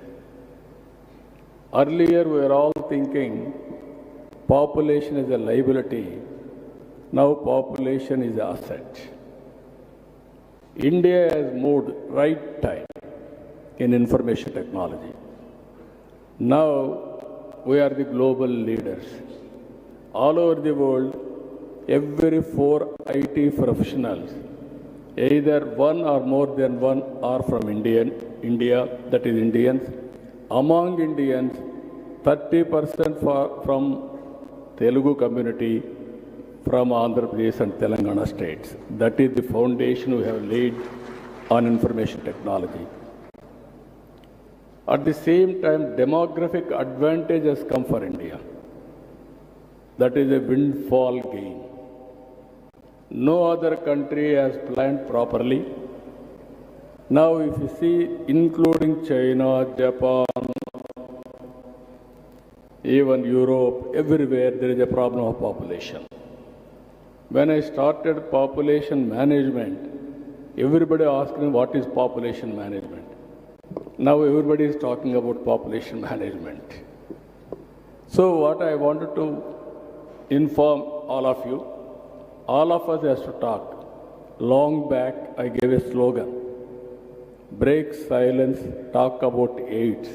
Earlier we were all thinking population is a liability. Now population is an asset. India has moved right time in information technology. Now we are the global leaders. All over the world, every 4 IT professionals, either one or more than one are from India, that is Indians. Among Indians, 30% from Telugu community, from Andhra Pradesh and Telangana states. That is the foundation we have laid on information technology. At the same time, demographic advantage has come for India. That is a windfall gain. No other country has planned properly. Now, if you see, including China, Japan, even Europe, everywhere there is a problem of population. When I started population management, everybody asked me what is population management. Now everybody is talking about population management. So what I wanted to inform all of you, all of us has to talk. Long back I gave a slogan, break silence, talk about AIDS.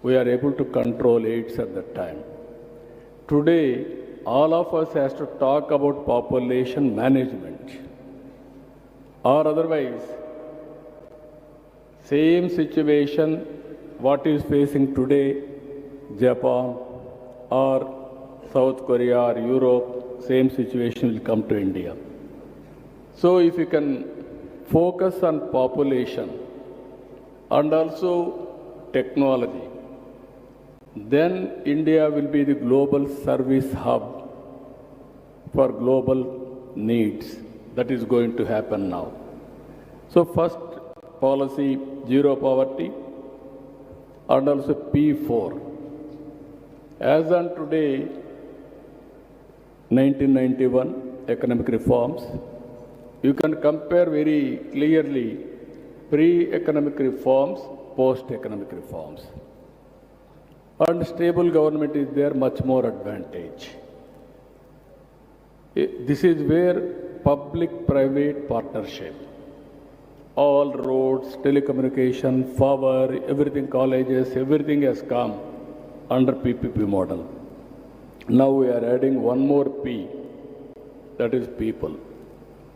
We are able to control AIDS at that time. Today, all of us has to talk about population management. Or otherwise, same situation, what is facing today, Japan or South Korea or Europe, same situation will come to India. So if you can focus on population and also technology, then India will be the global service hub for global needs. That is going to happen now. So first policy, zero poverty, and also P4. As on today, 1991 economic reforms, you can compare very clearly pre-economic reforms, post-economic reforms. And stable government is there, much more advantage. This is where public-private partnership, all roads, telecommunication, power, everything, colleges, everything has come under PPP model. Now we are adding one more P, that is people.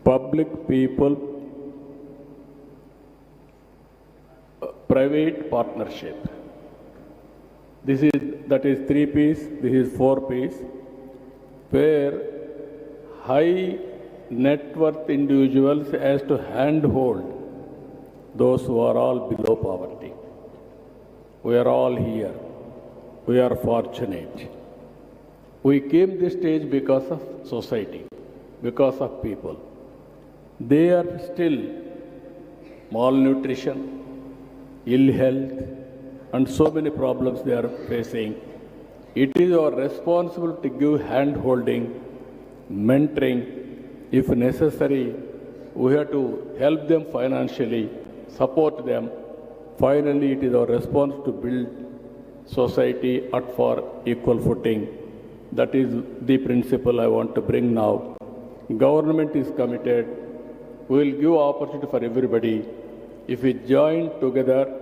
Public, people, private partnership. That is 3 Ps, this is 4 Ps, where high net worth individuals has to handhold those who are all below poverty. We are all here. We are fortunate. We came this stage because of society, because of people. They are still malnutrition, ill health, and so many problems they are facing. It is our responsibility to give hand-holding, mentoring. If necessary, we have to help them financially, support them. Finally, it is our responsibility to build society at for equal footing. That is the principle I want to bring now. Government is committed. We will give opportunity for everybody. If we join together,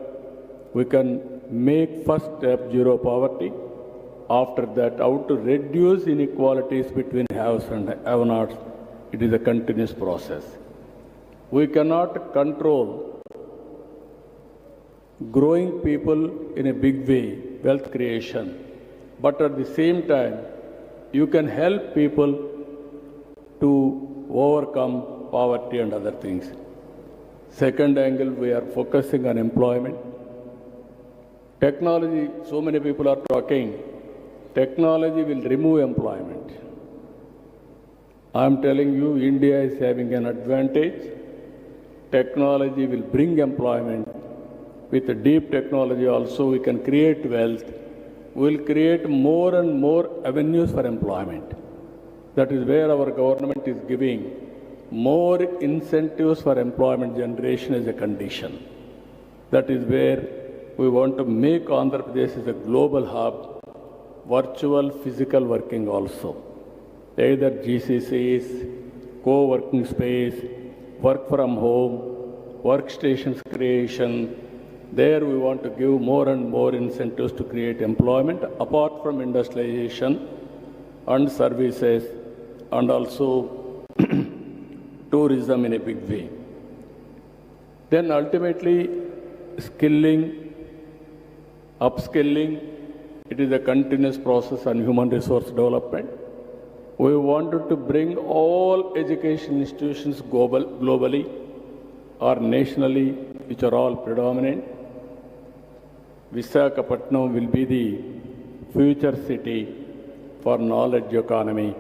we can make first step zero poverty. After that, how to reduce inequalities between haves and have-nots. It is a continuous process. We cannot control growing people in a big way, wealth creation. But at the same time, you can help people to overcome poverty and other things. Second angle, we are focusing on employment. Technology, so many people are talking, technology will remove employment. I am telling you, India is having an advantage. Technology will bring employment. With the deep technology also, we can create wealth. We will create more and more avenues for employment. That is where our government is giving more incentives for employment generation as a condition. That is where we want to make Andhra Pradesh as a global hub, virtual, physical working also. Either GCCs, co-working space, work from home, workstations creation. There we want to give more and more incentives to create employment apart from industrialization and services and also tourism in a big way. Then ultimately skilling, upskilling, it is a continuous process on human resource development. We wanted to bring all education institutions globally or nationally, which are all predominant. Visakhapatnam will be the future city for knowledge economy.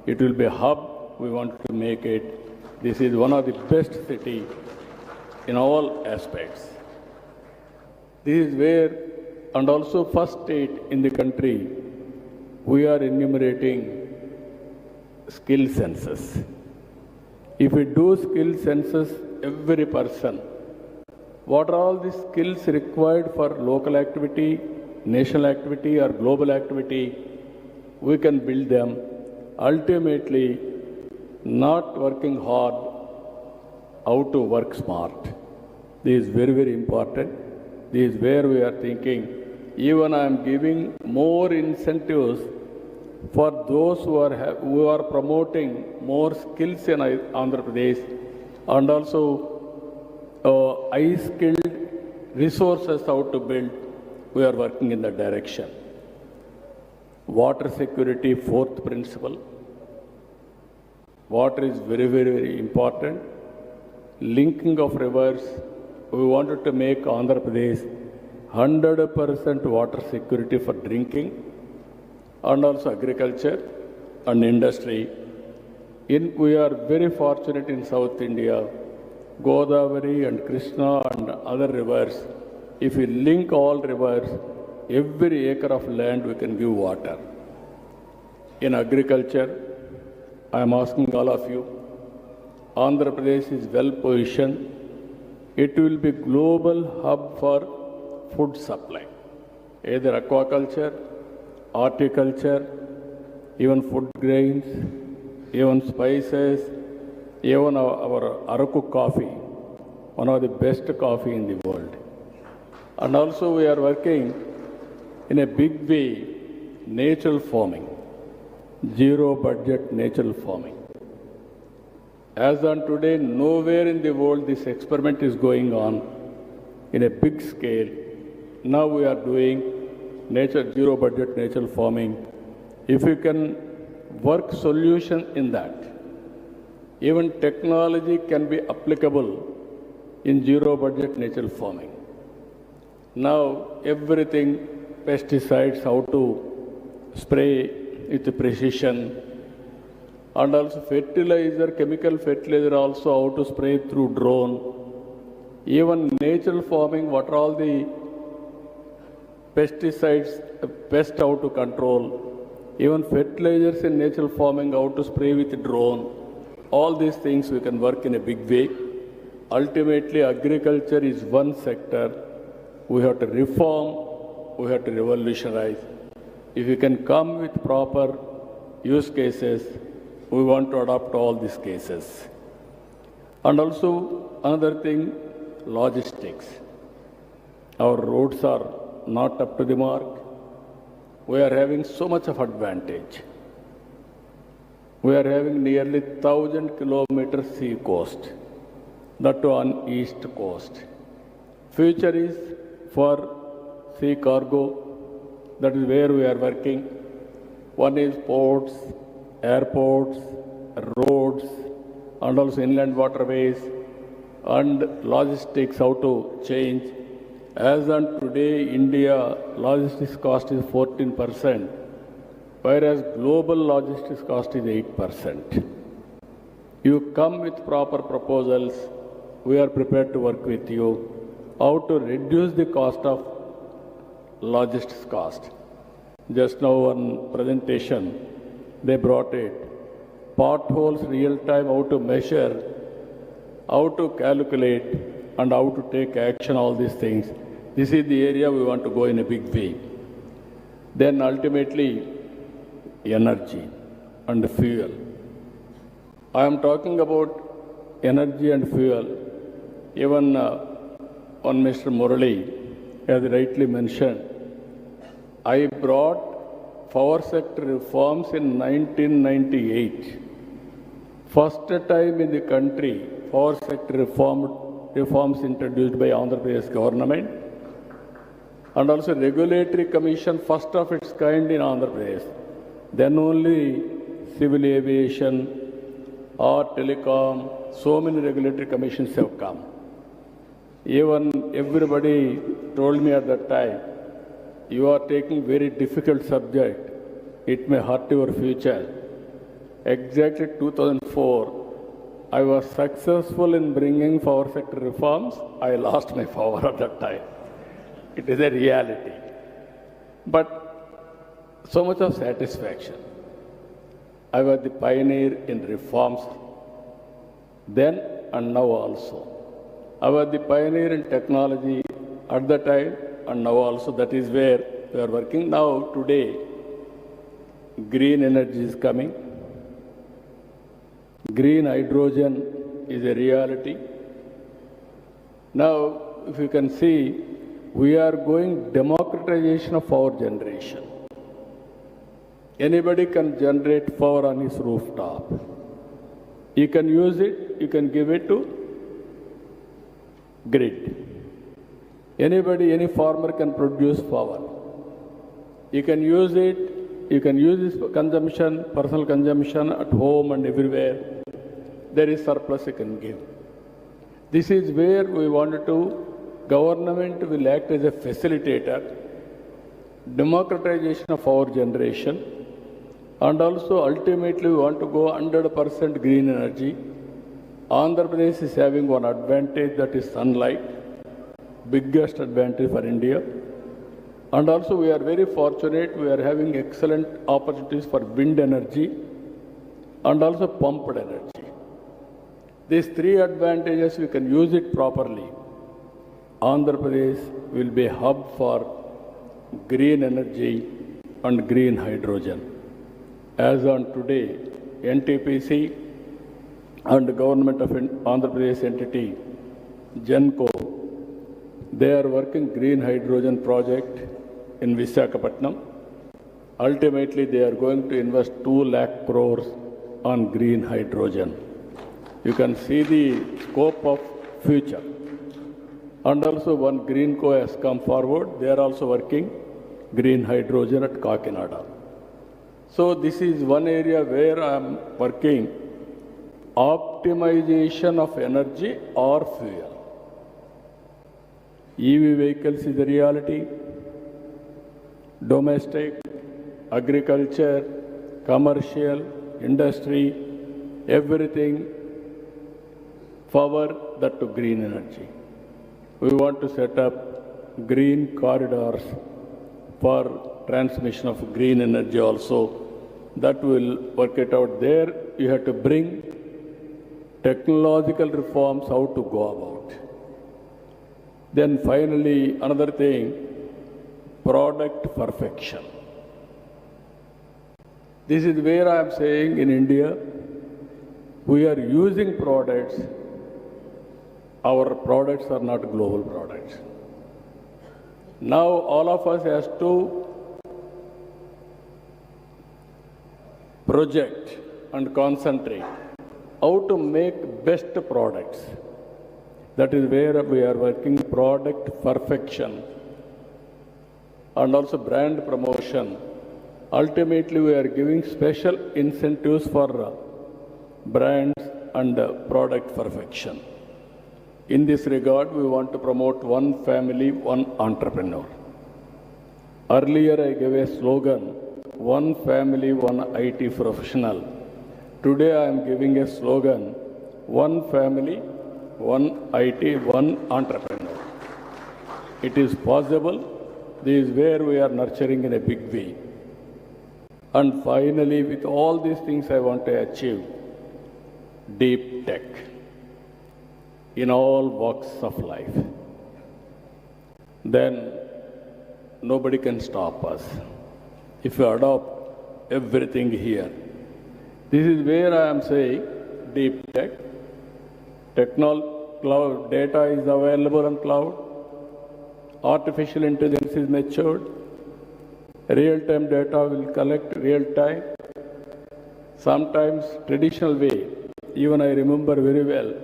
It will be a hub. We want to make it. This is one of the best cities in all aspects. This is where, and also first state in the country, we are enumerating skill census. If we do skill census, every person, what are all the skills required for local activity, national activity or global activity, we can build them. Ultimately, not working hard, how to work smart. This is very, very important. This is where we are thinking. Even I am giving more incentives for those who are promoting more skills in Andhra Pradesh, and also high-skilled resources how to build. We are working in that direction. Water security, fourth principle. Water is very, very, very important. Linking of rivers. We wanted to make Andhra Pradesh 100% water security for drinking, and also agriculture and industry. We are very fortunate in South India, Godavari and Krishna and other rivers. If we link all rivers, every acre of land we can give water. In agriculture, I am asking all of you, Andhra Pradesh is well positioned. It will be global hub for food supply, either aquaculture, horticulture, even food grains, even spices, even our Araku coffee, one of the best coffee in the world. And also we are working in a big way, natural farming, zero budget natural farming. As on today, nowhere in the world this experiment is going on in a big scale. Now we are doing zero budget natural farming. If you can work solution in that, even technology can be applicable in zero budget natural farming. Now everything, pesticides, how to spray with precision, and also fertilizer, chemical fertilizer also how to spray through drone. Even natural farming, what are all the pesticides, pest how to control, even fertilizers in natural farming, how to spray with drone. All these things we can work in a big way. Ultimately, agriculture is one sector. We have to reform, we have to revolutionize. If we can come with proper use cases, we want to adopt all these cases. And also, another thing, logistics. Our roads are not up to the mark. We are having so much of advantage. We are having nearly 1,000 kilometers sea coast, that on east coast. Future is for sea cargo, that is where we are working. One is ports, airports, roads, and also inland waterways, and logistics, how to change. As on today, India logistics cost is 14%, whereas global logistics cost is 8%. You come with proper proposals, we are prepared to work with you, how to reduce the cost of logistics cost. Just now one presentation, they brought it. Potholes real time, how to measure, how to calculate, and how to take action, all these things. This is the area we want to go in a big way. Then ultimately, energy and fuel. I am talking about energy and fuel. Even on Mr. Murali, as rightly mentioned, I brought power sector reforms in 1998. First time in the country, power sector reforms introduced by Andhra Pradesh government, and also regulatory commission, first of its kind in Andhra Pradesh. Then only civil aviation or telecom, so many regulatory commissions have come. Even everybody told me at that time, you are taking very difficult subject. It may hurt your future. Exactly 2004, I was successful in bringing power sector reforms. I lost my power at that time. It is a reality. But so much of satisfaction. I was the pioneer in reforms then and now also. I was the pioneer in technology at the time and now also. That is where we are working now. Today, green energy is coming. Green hydrogen is a reality. Now, if you can see, we are going democratization of power generation. Anybody can generate power on his rooftop. You can use it, you can give it to grid. Anybody, any farmer can produce power. You can use it, you can use this consumption, personal consumption at home and everywhere. There is surplus you can give. This is where we wanted to, government will act as a facilitator, democratization of power generation, and also ultimately we want to go 100% green energy. Andhra Pradesh is having one advantage, that is sunlight, biggest advantage for India. And also we are very fortunate, we are having excellent opportunities for wind energy and also pumped energy. These three advantages, we can use it properly. Andhra Pradesh will be a hub for green energy and green hydrogen. As on today, NTPC and the government of Andhra Pradesh entity, GENCO, they are working green hydrogen project in Visakhapatnam. Ultimately, they are going to invest 2 lakh crores on green hydrogen. You can see the scope of future. And also one Greenco has come forward. They are also working green hydrogen at Kakinada. So this is one area where I am working optimization of energy or fuel. EV vehicles is a reality. Domestic, agriculture, commercial, industry, everything, power that to green energy. We want to set up green corridors for transmission of green energy also. That will work it out there. You have to bring technological reforms, how to go about. Then finally, another thing, product perfection. This is where I am saying in India, we are using products. Our products are not global products. Now all of us has to project and concentrate how to make best products. That is where we are working product perfection and also brand promotion. Ultimately, we are giving special incentives for brands and product perfection. In this regard, we want to promote one family, one entrepreneur. Earlier, I gave a slogan, one family, one IT professional. Today, I am giving a slogan, one family, one IT, one entrepreneur. It is possible. This is where we are nurturing in a big way. And finally, with all these things I want to achieve, deep tech in all walks of life. Then nobody can stop us if we adopt everything here. This is where I am saying deep tech, cloud data is available on cloud, artificial intelligence is matured, real-time data will collect real-time, sometimes traditional way. Even I remember very well,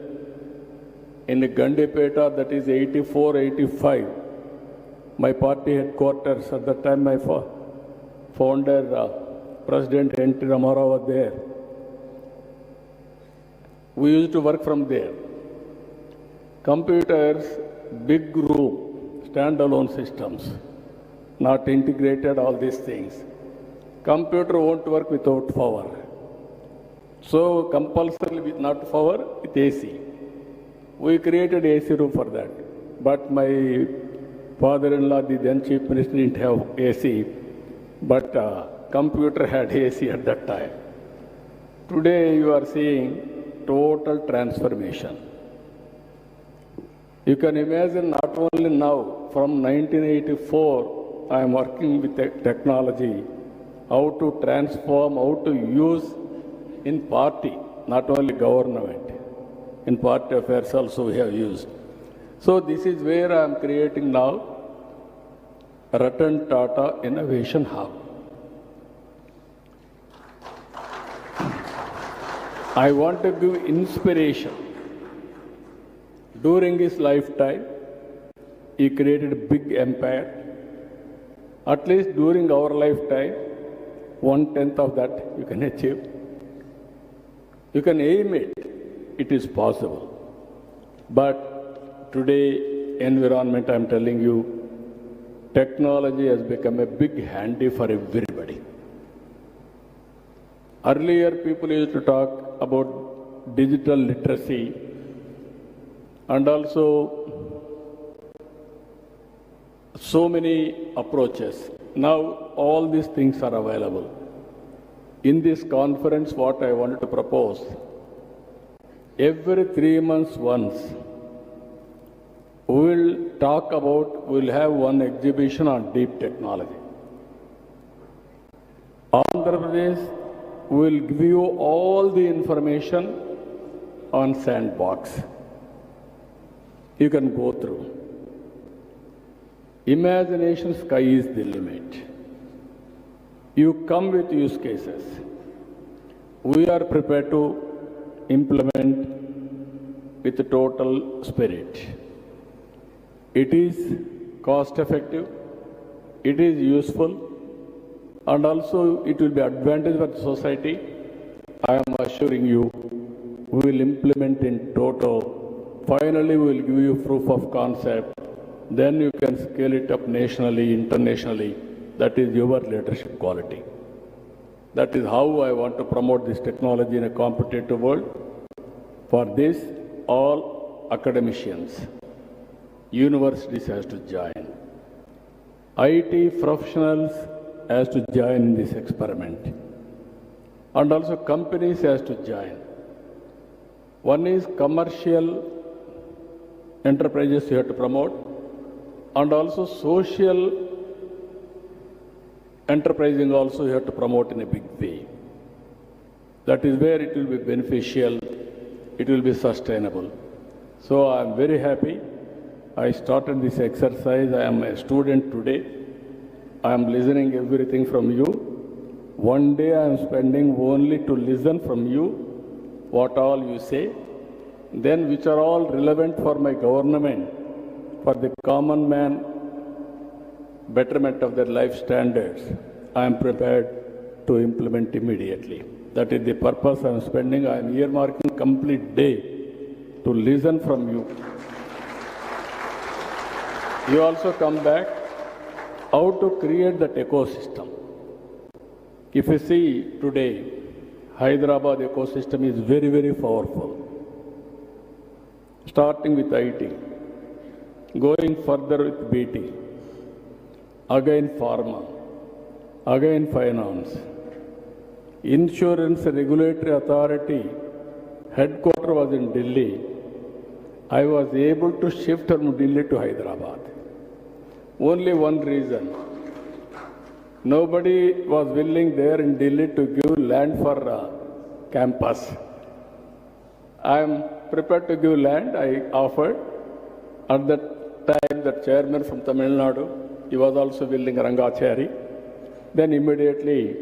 in Gandipeta, that is 84, 85, my party headquarters, at the time my founder President N.T. Ramarao was there. We used to work from there. Computers, big room, standalone systems, not integrated, all these things. Computer won't work without power. So compulsorily with not power, with AC. We created AC room for that. But my father-in-law, the then chief minister, didn't have AC. But computer had AC at that time. Today you are seeing total transformation. You can imagine not only now, from 1984, I am working with technology, how to transform, how to use in party, not only government. In party affairs also we have used. So this is where I am creating now Ratan Tata Innovation Hub. I want to give inspiration. During his lifetime, he created a big empire. At least during our lifetime, 1/10 of that you can achieve. You can aim it. It is possible. But today, environment, I am telling you, technology has become a big handy for everybody. Earlier, people used to talk about digital literacy and also so many approaches. Now, all these things are available. In this conference, what I wanted to propose, every 3 months once, we will talk about, we will have one exhibition on deep technology. Andhra Pradesh will give you all the information on sandbox. You can go through. Imagination sky is the limit. You come with use cases. We are prepared to implement with total spirit. It is cost effective, it is useful, and also it will be advantage for the society. I am assuring you, we will implement in total. Finally, we will give you proof of concept. Then you can scale it up nationally, internationally. That is your leadership quality. That is how I want to promote this technology in a competitive world. For this, all academicians, universities has to join. IT professionals has to join in this experiment. And also companies has to join. One is commercial enterprises you have to promote, and also social enterprising also you have to promote in a big way. That is where it will be beneficial, it will be sustainable. So I am very happy. I started this exercise. I am a student today. I am listening everything from you. One day I am spending only to listen from you, what all you say, then which are all relevant for my government, for the common man, betterment of their life standards. I am prepared to implement immediately. That is the purpose I am spending. I am earmarking complete day to listen from you. You also come back how to create that ecosystem. If you see today, Hyderabad ecosystem is very, very powerful. Starting with IT, going further with BT, again pharma, again finance, insurance regulatory authority, headquarters was in Delhi. I was able to shift from Delhi to Hyderabad. Only one reason. Nobody was willing there in Delhi to give land for campus. I am prepared to give land. I offered. At that time, the chairman from Tamil Nadu, he was also willing, Rangachari. Then immediately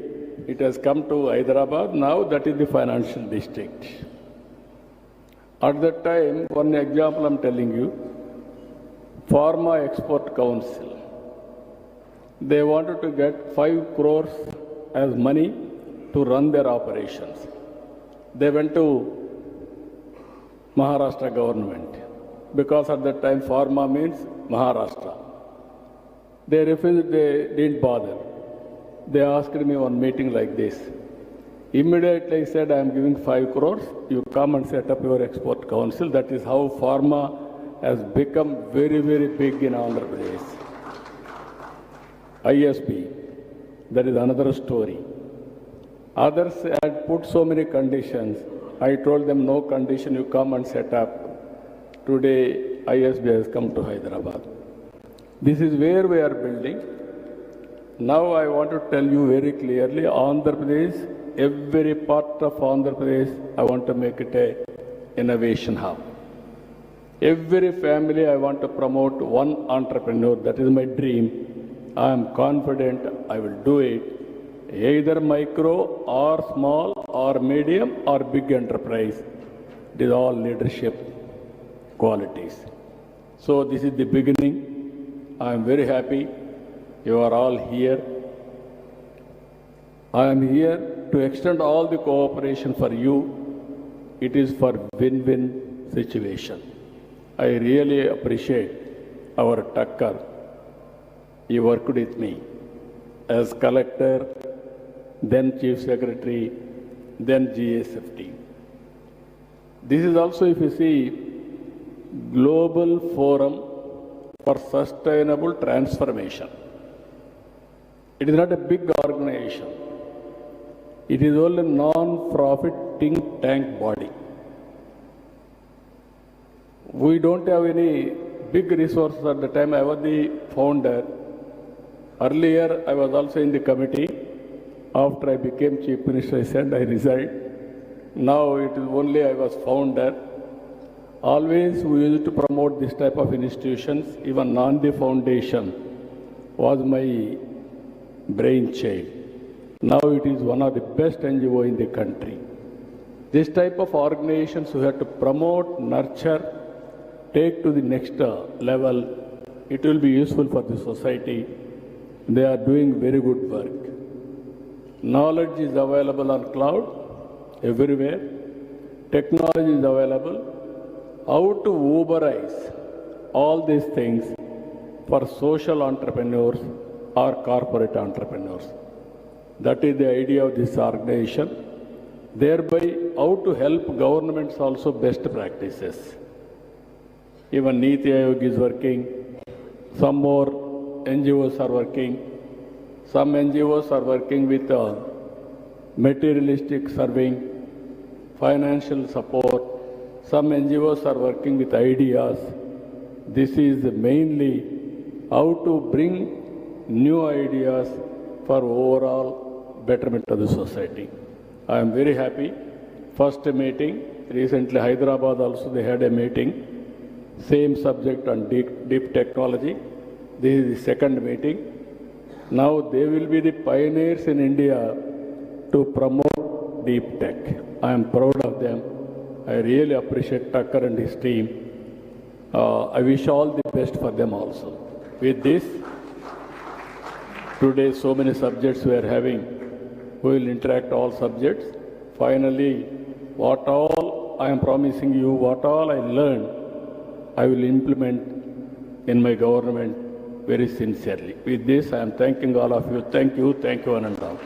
it has come to Hyderabad. Now that is the financial district. At that time, one example I am telling you, Pharma Export Council. They wanted to get 5 crores as money to run their operations. They went to Maharashtra government because at that time pharma means Maharashtra. They refused, they didn't bother. They asked me one meeting like this. Immediately I said, I am giving 5 crores, you come and set up your export council. That is how pharma has become very, very big in Andhra Pradesh. ISB, that is another story. Others had put so many conditions. I told them, no condition, you come and set up. Today, ISB has come to Hyderabad. This is where we are building. Now I want to tell you very clearly, Andhra Pradesh, every part of Andhra Pradesh, I want to make it an innovation hub. Every family, I want to promote one entrepreneur. That is my dream. I am confident I will do it. Either micro or small or medium or big enterprise. It is all leadership qualities. So this is the beginning. I am very happy you are all here. I am here to extend all the cooperation for you. It is for win-win situation. I really appreciate our Takkar. He worked with me as collector, then chief secretary, then GSFT. This is also, if you see, Global Forum for Sustainable Transformation. It is not a big organization. It is only a non-profit think tank body. We don't have any big resources at the time. I was the founder. Earlier, I was also in the committee. After I became Chief Minister, I said I resigned. Now it is only I was founder. Always we used to promote this type of institutions. Even Nandi Foundation was my brainchild. Now it is one of the best NGO in the country. This type of organizations we have to promote, nurture, take to the next level. It will be useful for the society. They are doing very good work. Knowledge is available on cloud everywhere. Technology is available. How to Uberize all these things for social entrepreneurs or corporate entrepreneurs. That is the idea of this organization. Thereby, how to help governments also best practices. Even Niti Aayog is working. Some more NGOs are working. Some NGOs are working with materialistic serving, financial support. Some NGOs are working with ideas. This is mainly how to bring new ideas for overall betterment of the society. I am very happy. First meeting, recently Hyderabad also they had a meeting. Same subject on deep technology. This is the second meeting. Now they will be the pioneers in India to promote deep tech. I am proud of them. I really appreciate Tucker and his team. I wish all the best for them also. With this, today so many subjects we are having. We will interact all subjects. Finally, what all I am promising you, what all I learned, I will implement in my government very sincerely. With this, I am thanking all of you. Thank you, one and all.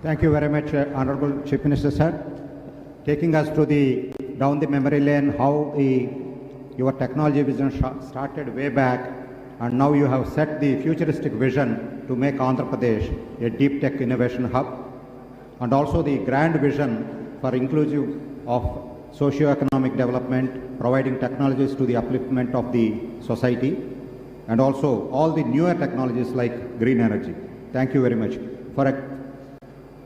Thank you very much, Honorable Chief Minister, sir. Taking us to down the memory lane, how your technology vision started way back, and now you have set the futuristic vision to make Andhra Pradesh a deep tech innovation hub, and also the grand vision for inclusive of socio-economic development, providing technologies to the upliftment of the society, and also all the newer technologies like green energy. Thank you very much.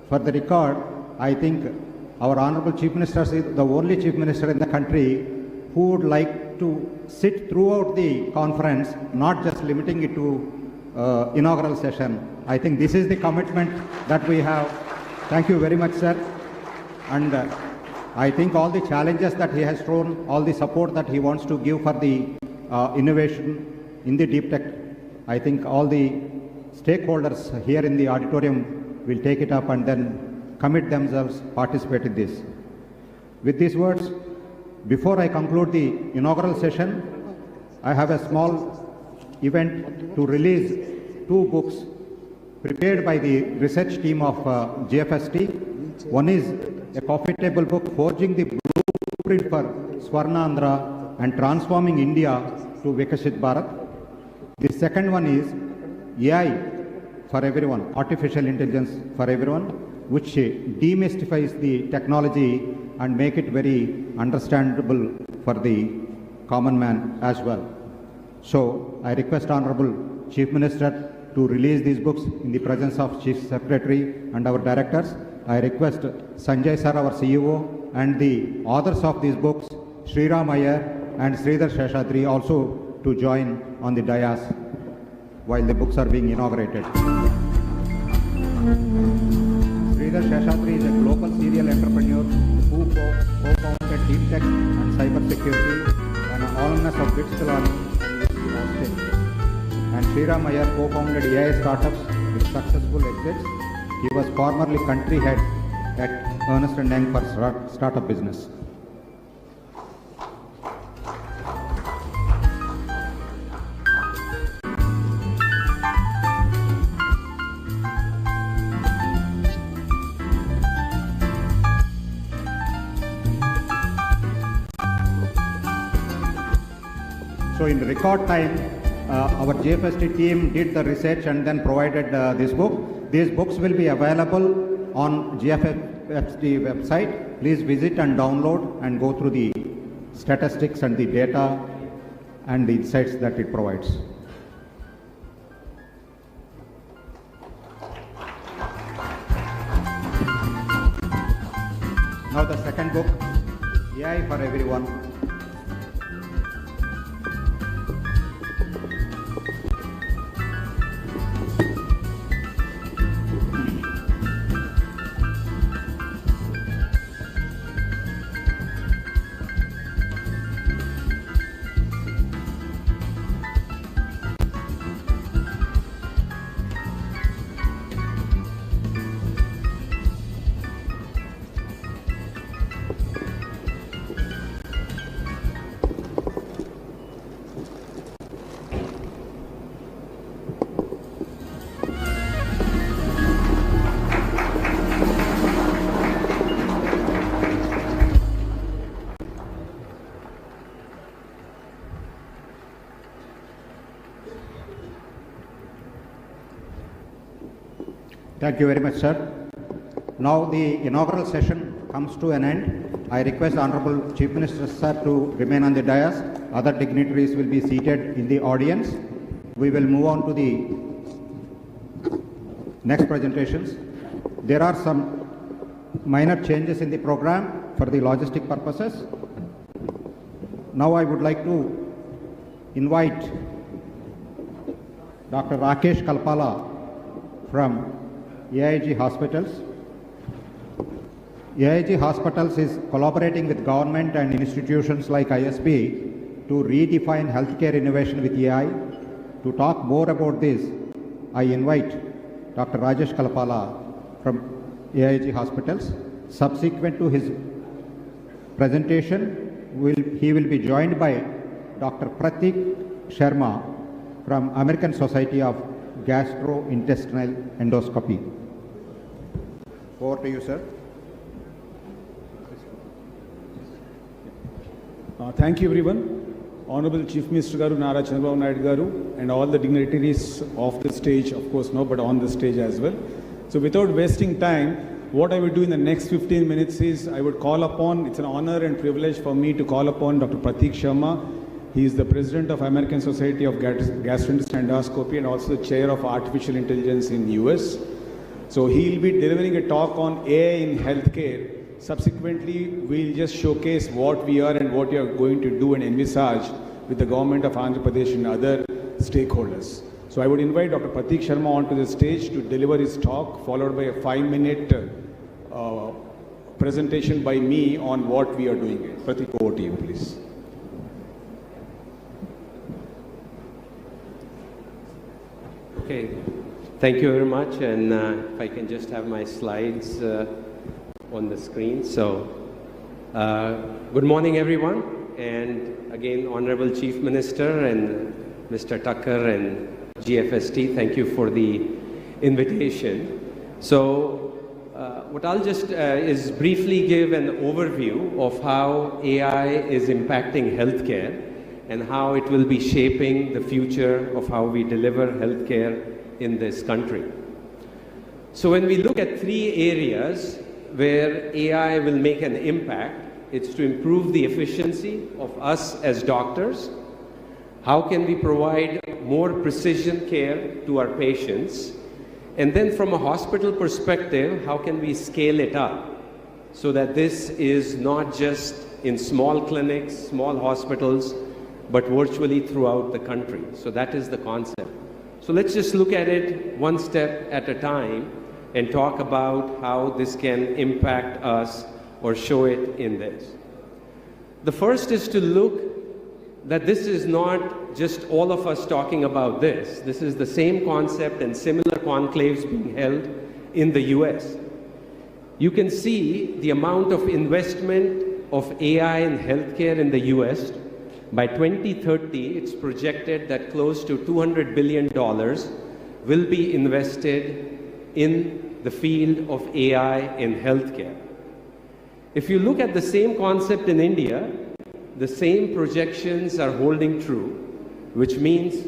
For the record, I think our Honorable Chief Minister is the only Chief Minister in the country who would like to sit throughout the conference, not just limiting it to inaugural session. I think this is the commitment that we have. Thank you very much, sir. And I think all the challenges that he has thrown, all the support that he wants to give for the innovation in the deep tech I think all the stakeholders here in the auditorium will take it up and then commit themselves, participate in this. With these words, before I conclude the inaugural session, I have a small event to release 2 books prepared by the research team of GFST. One is a coffee table book, Forging the Blueprint for Swarna Andhra and Transforming India to Vikashit Bharat. The second one is AI for everyone, artificial intelligence for everyone, which demystifies the technology and make it very understandable for the common man as well. So I request Honorable Chief Minister to release these books in the presence of Chief Secretary and our directors. I request Sanjay sir, our CEO, and the authors of these books, Sriram Iyer and Sridhar Sheshadri, also to join on the dais while the books are being inaugurated. Sridhar Sheshadri is a global serial entrepreneur who co-founded Deep Tech and Cyber Security, an alumnus of Bristol Army and UC Austin. And Sriram Iyer co-founded AI startups with successful exits. He was formerly country head at Ernst & Young for startup business. So in record time, our GFST team did the research and then provided this book. These books will be available on GFST website. Please visit and download and go through the statistics and the data and the insights that it provides. Now the second book, AI for Everyone. Thank you very much, sir. Now the inaugural session comes to an end. I request Honorable Chief Minister, sir, to remain on the dais. Other dignitaries will be seated in the audience. We will move on to the next presentations. There are some minor changes in the program for the logistic purposes. Now I would like to invite Dr. Rakesh Kalpala from AIG Hospitals. AIG Hospitals is collaborating with government and institutions like ISB to redefine healthcare innovation with AI. To talk more about this, I invite Dr. Rajesh Kalpala from AIG Hospitals. Subsequent to his presentation, he will be joined by Dr. Pratik Sharma from American Society of Gastrointestinal Endoscopy. Over to you, sir. Thank you, everyone. Honorable Chief Minister Garu, Nara Chandrababu Naidu Garu, and all the dignitaries off the stage, of course, no, but on the stage as well. So without wasting time, what I will do in the next 15 minutes is I would call upon, it's an honor and privilege for me to call upon Dr. Pratik Sharma. He is the President of American Society of Gastrointestinal Endoscopy and also the Chair of Artificial Intelligence in the US. So he will be delivering a talk on AI in healthcare. Subsequently, we'll just showcase what we are and what we are going to do and envisage with the government of Andhra Pradesh and other stakeholders. So I would invite Dr. Pratik Sharma onto the stage to deliver his talk, followed by a 5-minute presentation by me on what we are doing. Pratik, over to you, please. Thank you very much, and if I can just have my slides on the screen. So, good morning, everyone, and again, Honorable Chief Minister and Mr. Tucker and GFST, thank you for the invitation. So, what I'll just is briefly give an overview of how AI is impacting healthcare and how it will be shaping the future of how we deliver healthcare in this country. So when we look at three areas where AI will make an impact, it's to improve the efficiency of us as doctors. How can we provide more precision care to our patients? And then from a hospital perspective, how can we scale it up so that this is not just in small clinics, small hospitals, but virtually throughout the country. So that is the concept. So let's just look at it one step at a time and talk about how this can impact us or show it in this. The first is to look that this is not just all of us talking about this. This is the same concept and similar conclaves being held in the US. You can see the amount of investment of AI in healthcare in the US. By 2030, it's projected that close to $200 billion will be invested in the field of AI in healthcare. If you look at the same concept in India, the same projections are holding true, which means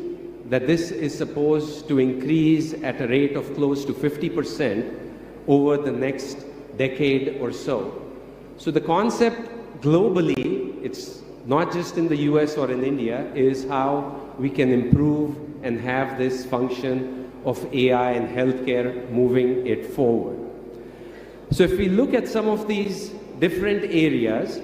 that this is supposed to increase at a rate of close to 50% over the next decade or so. So the concept globally, it's not just in the US or in India, is how we can improve and have this function of AI in healthcare moving it forward. So if we look at some of these different areas,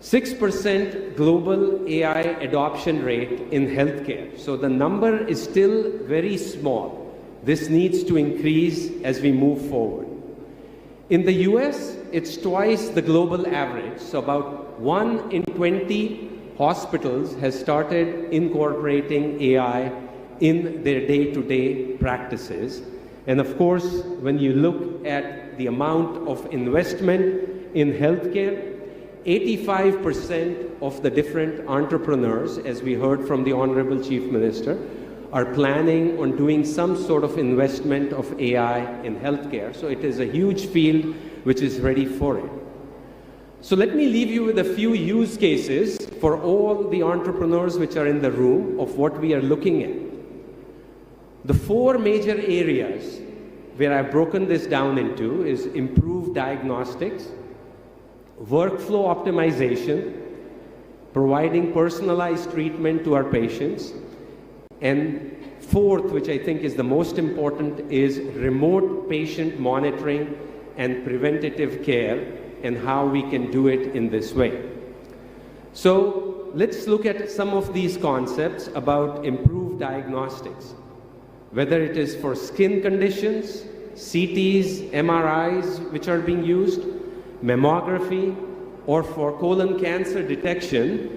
6% global AI adoption rate in healthcare. So the number is still very small. This needs to increase as we move forward. In the US, it's twice the global average. So about 1 in 20 hospitals has started incorporating AI in their day-to-day practices. And of course, when you look at the amount of investment in healthcare, 85% of the different entrepreneurs, as we heard from the Honorable Chief Minister, are planning on doing some sort of investment of AI in healthcare. So it is a huge field which is ready for it. So let me leave you with a few use cases for all the entrepreneurs which are in the room of what we are looking at. The four major areas where I've broken this down into is improved diagnostics, workflow optimization, providing personalized treatment to our patients, and fourth, which I think is the most important, is remote patient monitoring and preventative care and how we can do it in this way. So let's look at some of these concepts about improved diagnostics, whether it is for skin conditions, CTs, MRIs which are being used, mammography, or for colon cancer detection,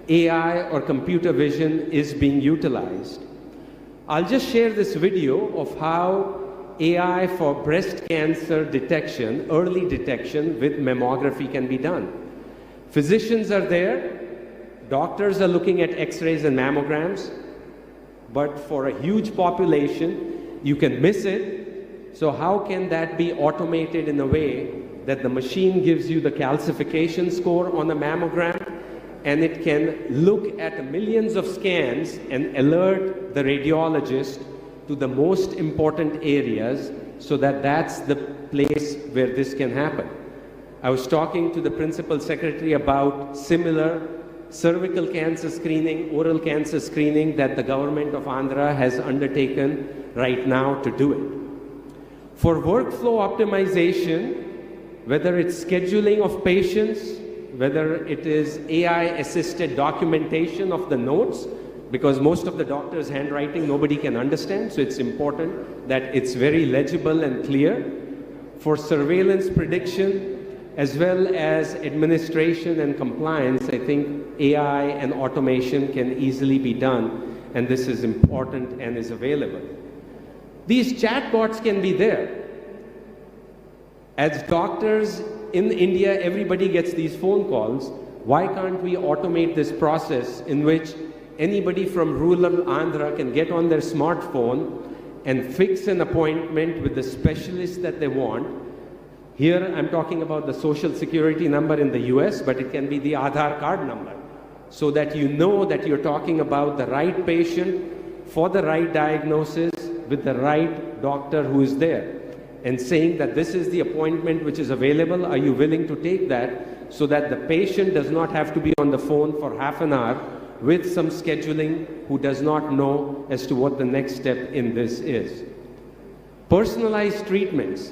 AI or computer vision is being utilized. I'll just share this video of how AI for breast cancer detection, early detection with mammography can be done. Physicians are there, doctors are looking at x-rays and mammograms, but for a huge population, you can miss it. So how can that be automated in a way that the machine gives you the calcification score on the mammogram, and it can look at millions of scans and alert the radiologist to the most important areas, so that that's the place where this can happen. I was talking to the Principal Secretary about similar cervical cancer screening, oral cancer screening that the government of Andhra has undertaken right now to do it. For workflow optimization, whether it's scheduling of patients, whether it is AI-assisted documentation of the notes, because most of the doctor's handwriting nobody can understand, so it's important that it's very legible and clear. For surveillance prediction, as well as administration and compliance, I think AI and automation can easily be done, and this is important and is available. These chatbots can be there. As doctors in India, everybody gets these phone calls. Why can't we automate this process in which anybody from rural Andhra can get on their smartphone and fix an appointment with the specialist that they want? Here I'm talking about the social security number in the US, but it can be the Aadhaar card number, so that you know that you're talking about the right patient for the right diagnosis with the right doctor who is there, and saying that this is the appointment which is available, are you willing to take that, so that the patient does not have to be on the phone for half an hour with some scheduling who does not know as to what the next step in this is. Personalized treatments.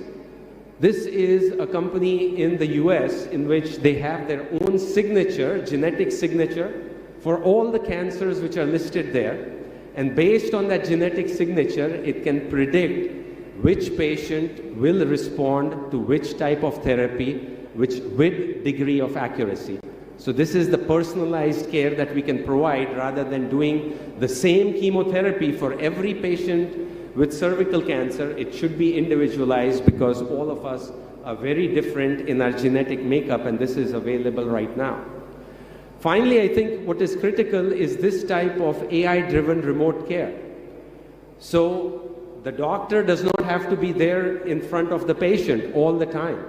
This is a company in the US in which they have their own signature, genetic signature, for all the cancers which are listed there. And based on that genetic signature, it can predict which patient will respond to which type of therapy, with degree of accuracy. So this is the personalized care that we can provide, rather than doing the same chemotherapy for every patient with cervical cancer. It should be individualized, because all of us are very different in our genetic makeup, and this is available right now. Finally, I think what is critical is this type of AI-driven remote care. So the doctor does not have to be there in front of the patient all the time.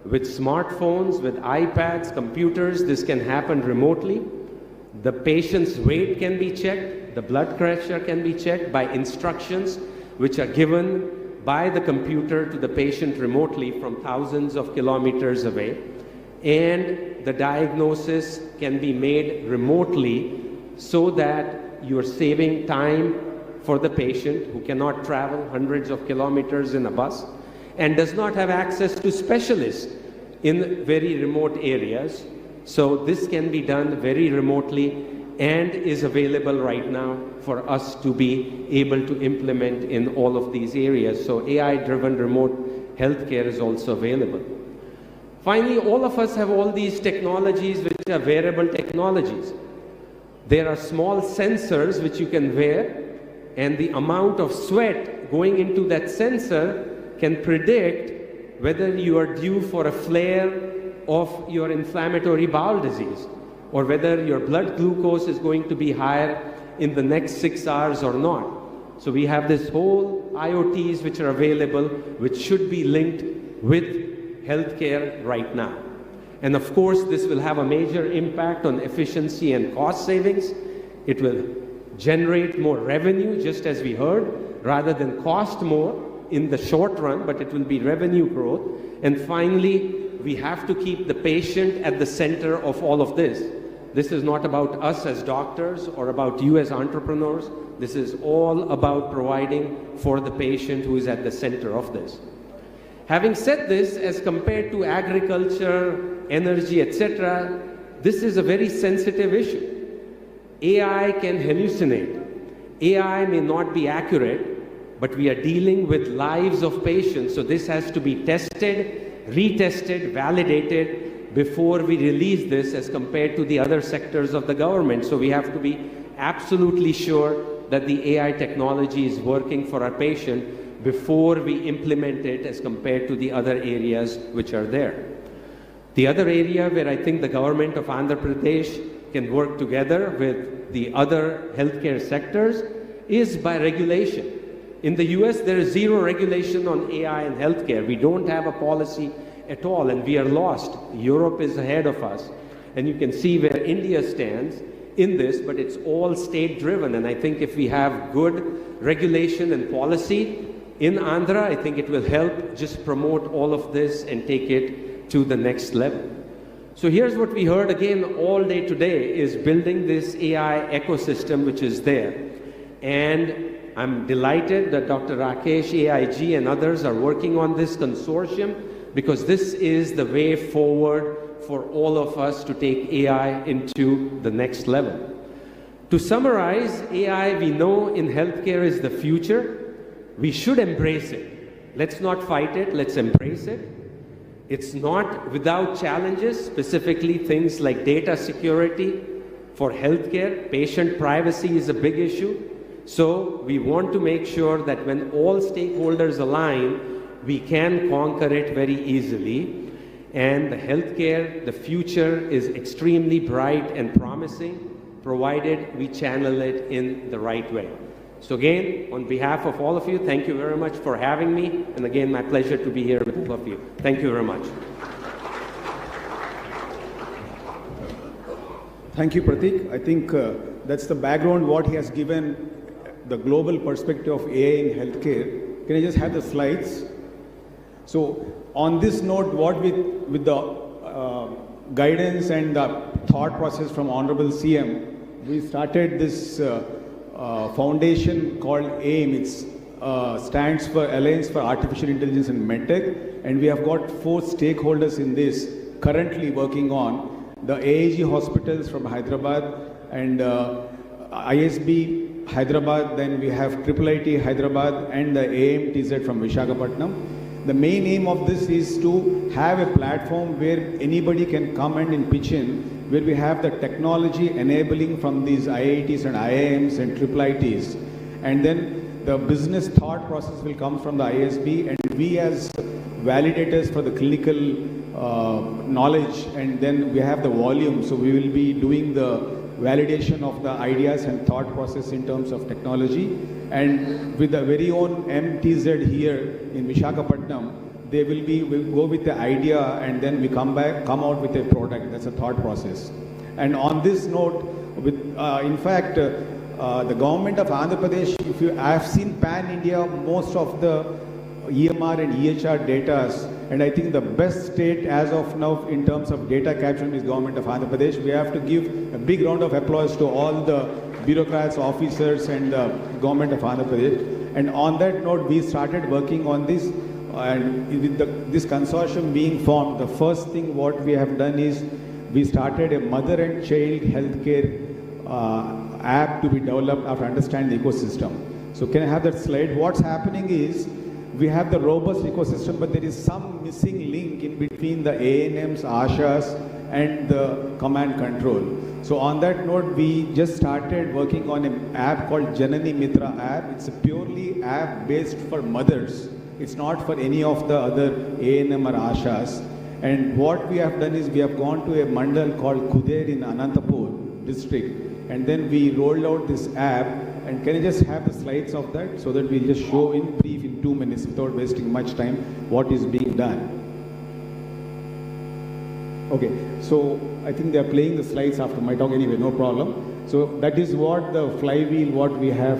With smartphones, with iPads, computers, this can happen remotely. The patient's weight can be checked, the blood pressure can be checked by instructions which are given by the computer to the patient remotely from thousands of kilometers away. And the diagnosis can be made remotely, so that you're saving time for the patient who cannot travel hundreds of kilometers in a bus and does not have access to specialists in very remote areas. So this can be done very remotely and is available right now for us to be able to implement in all of these areas. So AI-driven remote healthcare is also available. Finally, all of us have all these technologies which are wearable technologies. There are small sensors which you can wear, and the amount of sweat going into that sensor can predict whether you are due for a flare of your inflammatory bowel disease, or whether your blood glucose is going to be higher in the next 6 hours or not. So we have this whole IoTs which are available, which should be linked with healthcare right now. And of course, this will have a major impact on efficiency and cost savings. It will generate more revenue, just as we heard, rather than cost more in the short run, but it will be revenue growth. And finally, we have to keep the patient at the center of all of this. This is not about us as doctors or about you as entrepreneurs. This is all about providing for the patient who is at the center of this. Having said this, as compared to agriculture, energy, etc., this is a very sensitive issue. AI can hallucinate. AI may not be accurate, but we are dealing with lives of patients. So this has to be tested, retested, validated before we release this, as compared to the other sectors of the government. So we have to be absolutely sure that the AI technology is working for our patient before we implement it, as compared to the other areas which are there. The other area where I think the government of Andhra Pradesh can work together with the other healthcare sectors is by regulation. In the US, there is zero regulation on AI and healthcare. We don't have a policy at all, and we are lost. Europe is ahead of us. And you can see where India stands in this, but it's all state-driven. And I think if we have good regulation and policy in Andhra, I think it will help just promote all of this and take it to the next level. So here's what we heard again all day today, is building this AI ecosystem which is there. And I'm delighted that Dr. Rakesh, AIG, and others are working on this consortium, because this is the way forward for all of us to take AI into the next level. To summarize, AI, we know in healthcare is the future. We should embrace it. Let's not fight it, let's embrace it. It's not without challenges, specifically things like data security for healthcare. Patient privacy is a big issue. So we want to make sure that when all stakeholders align, we can conquer it very easily. And the healthcare, the future is extremely bright and promising, provided we channel it in the right way. So again, on behalf of all of you, thank you very much for having me. And again, my pleasure to be here with all of you. Thank you very much. Thank you, Pratik. I think that's the background, what he has given, the global perspective of AI in healthcare. Can I just have the slides? So on this note, what with the guidance and the thought process from Honorable CM, we started this foundation called AIM. It stands for Alliance for Artificial Intelligence and MedTech, and we have got 4 stakeholders in this currently working on the AIG hospitals from Hyderabad and ISB Hyderabad, then we have IIIT Hyderabad and the AMTZ from Visakhapatnam. The main aim of this is to have a platform where anybody can come and pitch in, where we have the technology enabling from these IITs and IIMs and IIITs. And then the business thought process will come from the ISB, and we as validators for the clinical knowledge, and then we have the volume. So we will be doing the validation of the ideas and thought process in terms of technology. And with the very own MTZ here in Visakhapatnam, they will go with the idea, and then we come out with a product. That's a thought process. And on this note, in fact, the government of Andhra Pradesh, I have seen pan-India, most of the EMR and EHR data, and I think the best state as of now in terms of data capture is government of Andhra Pradesh. We have to give a big round of applause to all the bureaucrats, officers, and the government of Andhra Pradesh. And on that note, we started working on this, and with this consortium being formed, the first thing what we have done is we started a mother and child healthcare app to be developed after understanding the ecosystem. So can I have that slide? What's happening is we have the robust ecosystem, but there is some missing link in between the ANMs, ASHAs, and the command control. So on that note, we just started working on an app called Janani Mitra app. It's a purely app based for mothers. It's not for any of the other ANM or ASHAs. And what we have done is we have gone to a mandal called Kuder in Anantapur district, and then we rolled out this app. And can I just have the slides of that so that we'll just show in brief in 2 minutes without wasting much time what is being done. Okay, so I think they are playing the slides after my talk anyway, no problem. So that is what the flywheel, what we have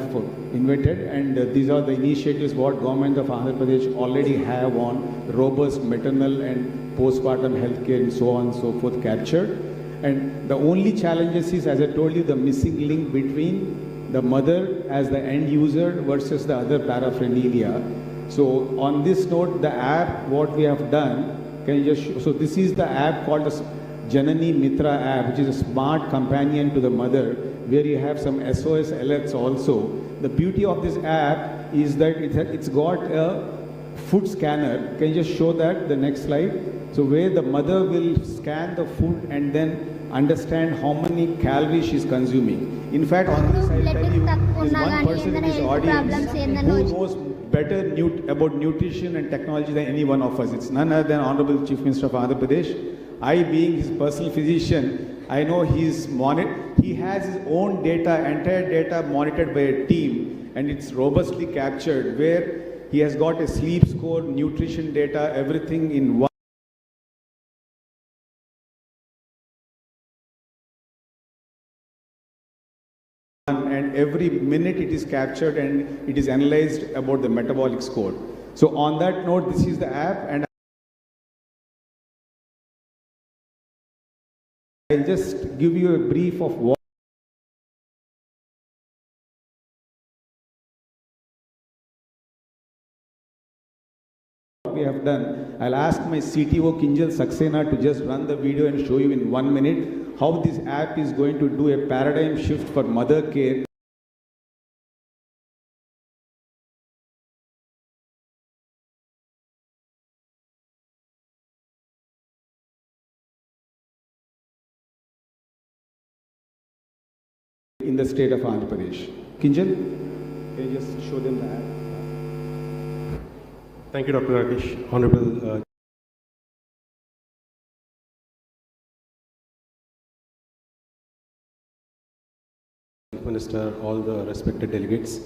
invented, and these are the initiatives what government of Andhra Pradesh already have on robust maternal and postpartum healthcare and so on and so forth captured. And the only challenges is, as I told you, the missing link between the mother as the end user versus the other paraphernalia. So on this note, the app, what we have done, can you just show? So this is the app called the Janani Mitra app, which is a smart companion to the mother, where you have some SOS alerts also. The beauty of this app is that it's got a food scanner. Can you just show that, the next slide? So where the mother will scan the food and then understand how many calories she's consuming. In fact, on this I'll tell you, there's one person in this audience who knows better about nutrition and technology than any one of us. It's none other than Honorable Chief Minister of Andhra Pradesh. I, being his personal physician, I know he has his own data, entire data monitored by a team, and it's robustly captured, where he has got a sleep score, nutrition data, everything in one. And every minute it is captured and it is analyzed about the metabolic score. So on that note, this is the app, and I'll just give you a brief of what we have done. I'll ask my CTO Kinjal Saxena to just run the video and show you in 1 minute how this app is going to do a paradigm shift for mother care. In the state of Andhra Pradesh. Kinjal? Can you just show them the app? Thank you, Dr. Rakesh. Honorable Minister, all the respected delegates.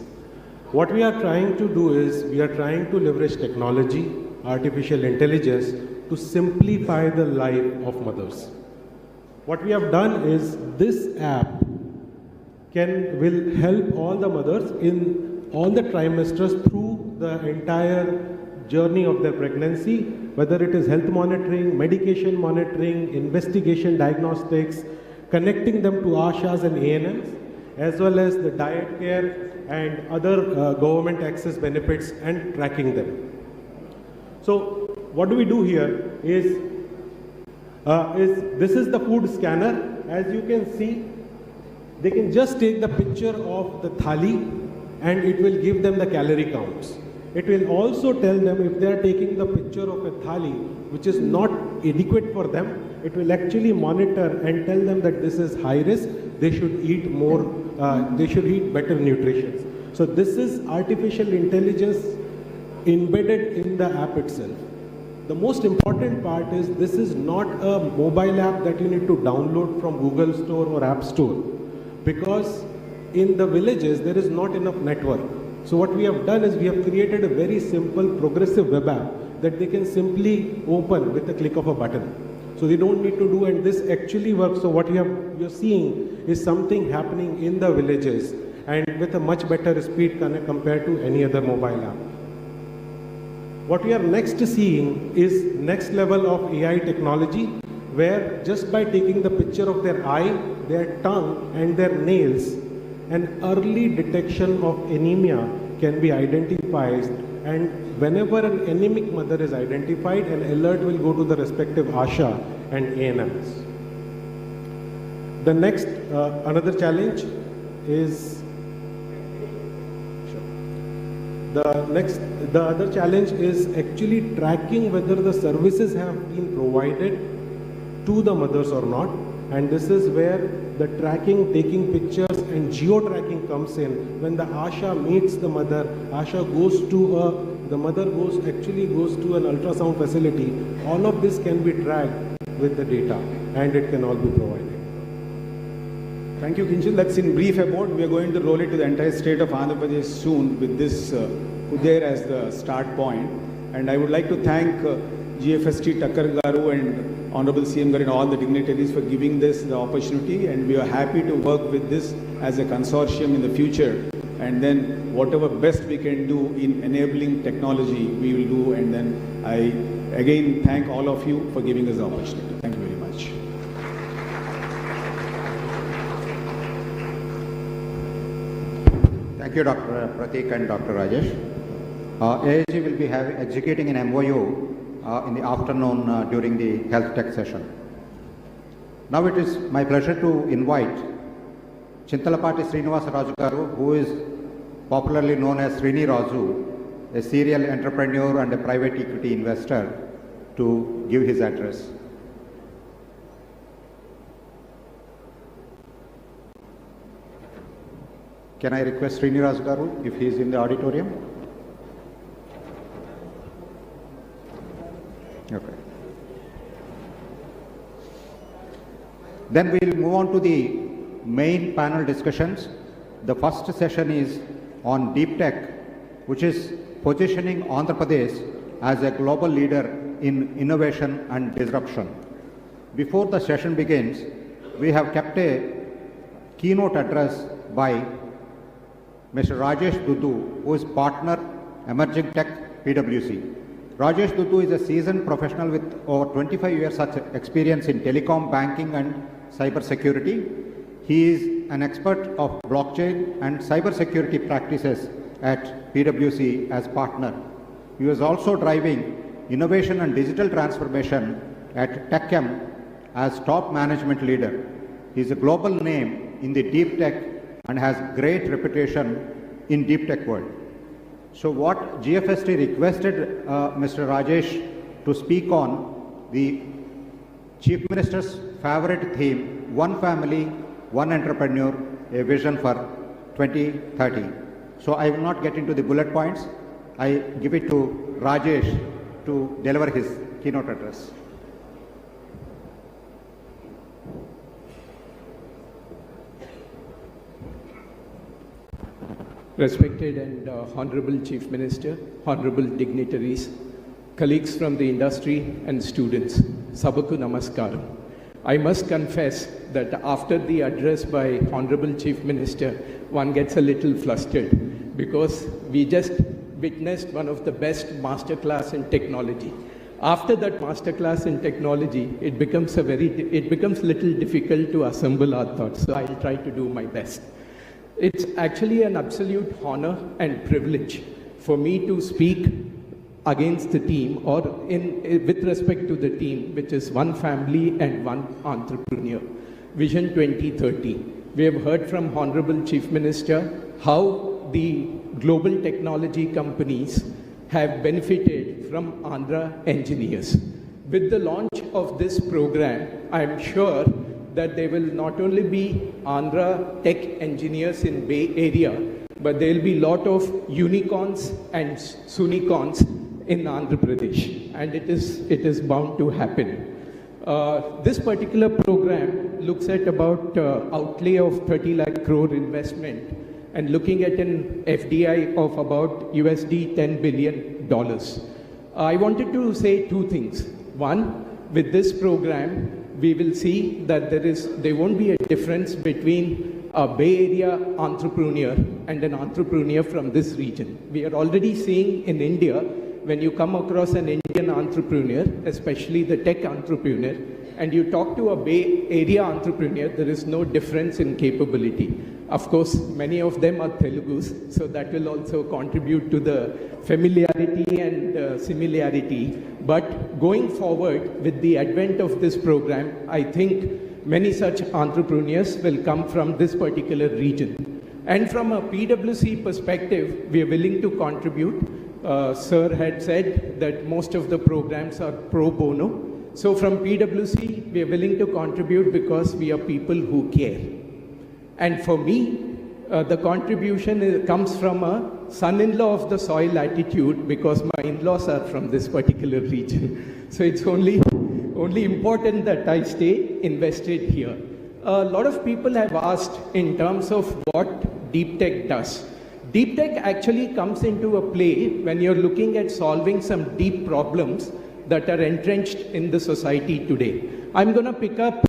What we are trying to do is, we are trying to leverage technology, artificial intelligence to simplify the life of mothers. What we have done is, this app will help all the mothers in all the trimesters through the entire journey of their pregnancy, whether it is health monitoring, medication monitoring, investigation, diagnostics, connecting them to ASHAs and ANMs, as well as the diet care and other government access benefits and tracking them. So what do we do here is this is the food scanner. As you can see, they can just take the picture of the thali and it will give them the calorie counts. It will also tell them if they are taking the picture of a thali which is not adequate for them, it will actually monitor and tell them that this is high risk, they should eat more, they should eat better nutrition. So this is artificial intelligence embedded in the app itself. The most important part is, this is not a mobile app that you need to download from Google Store or App Store, because in the villages there is not enough network. So what we have done is, we have created a very simple progressive web app that they can simply open with the click of a button. So they don't need to do, and this actually works. So what you're seeing is something happening in the villages and with a much better speed compared to any other mobile app. What we are next seeing is next level of AI technology, where just by taking the picture of their eye, their tongue and their nails, an early detection of anemia can be identified, and whenever an anemic mother is identified, an alert will go to the respective ASHA and ANMs. The next, another challenge is, the other challenge is actually tracking whether the services have been provided to the mothers or not. And this is where the tracking, taking pictures and geo-tracking comes in. When the ASHA meets the mother, ASHA goes to the mother actually goes to an ultrasound facility. All of this can be tracked with the data, and it can all be provided. Thank you, Kinshal. That's in brief about. We are going to roll it to the entire state of Andhra Pradesh soon with this Kuder as the start point. And I would like to thank GFST Takkar Garu and Honorable CM Garu and all the dignitaries for giving this the opportunity. And we are happy to work with this as a consortium in the future. And then whatever best we can do in enabling technology, we will do. And then I again thank all of you for giving us the opportunity. Thank you very much. Thank you, Dr. Pratik and Dr. Rajesh. AIG will be executing an MOU in the afternoon during the health tech session. Now it is my pleasure to invite Chintalapati Srinivasa Raju Garu, who is popularly known as Srini Raju, a serial entrepreneur and a private equity investor, to give his address. Can I request Srini Raju Garu if he is in the auditorium? Okay. Then we will move on to the main panel discussions. The first session is on deep tech, which is positioning Andhra Pradesh as a global leader in innovation and disruption. Before the session begins, we have kept a keynote address by Mr. Rajesh Dudu, who is partner, Emerging Tech, PwC. Rajesh Dudu is a seasoned professional with over 25 years of experience in telecom, banking and cyber security. He is an expert of blockchain and cyber security practices at PwC as partner. He was also driving innovation and digital transformation at TechM as top management leader. He is a global name in the deep tech and has great reputation in deep tech world. So what GFST requested Mr. Rajesh to speak on, the Chief Minister's favorite theme, one family, one entrepreneur, a vision for 2030. So I will not get into the bullet points. I give it to Rajesh to deliver his keynote address. Respected and Honorable Chief Minister, Honorable dignitaries, colleagues from the industry and students, Sabaku Namaskaram. I must confess that after the address by Honorable Chief Minister, one gets a little flustered because we just witnessed one of the best masterclass in technology. After that masterclass in technology, it becomes little difficult to assemble our thoughts. So I'll try to do my best. It's actually an absolute honor and privilege for me to speak against the team or with respect to the team, which is one family and one entrepreneur. Vision 2030. We have heard from Honorable Chief Minister how the global technology companies have benefited from Andhra engineers. With the launch of this program, I am sure that there will not only be Andhra tech engineers in Bay Area, but there will be a lot of unicorns and sunicorns in Andhra Pradesh, and it is bound to happen. This particular program looks at about outlay of 30 lakh crore investment and looking at an FDI of about USD $10 billion. I wanted to say two things. One, with this program, we will see that there won't be a difference between a Bay Area entrepreneur and an entrepreneur from this region. We are already seeing in India, when you come across an Indian entrepreneur, especially the tech entrepreneur, and you talk to a Bay Area entrepreneur, there is no difference in capability. Of course, many of them are Telugus, so that will also contribute to the familiarity and similarity. But going forward, with the advent of this program, I think many such entrepreneurs will come from this particular region. And from a PwC perspective, we are willing to contribute. Sir had said that most of the programs are pro bono. So from PwC, we are willing to contribute because we are people who care. And for me, the contribution comes from a son-in-law of the soil attitude because my in-laws are from this particular region. So it's only important that I stay invested here. A lot of people have asked in terms of what deep tech does. Deep tech actually comes into a play when you're looking at solving some deep problems that are entrenched in the society today. I'm going to pick up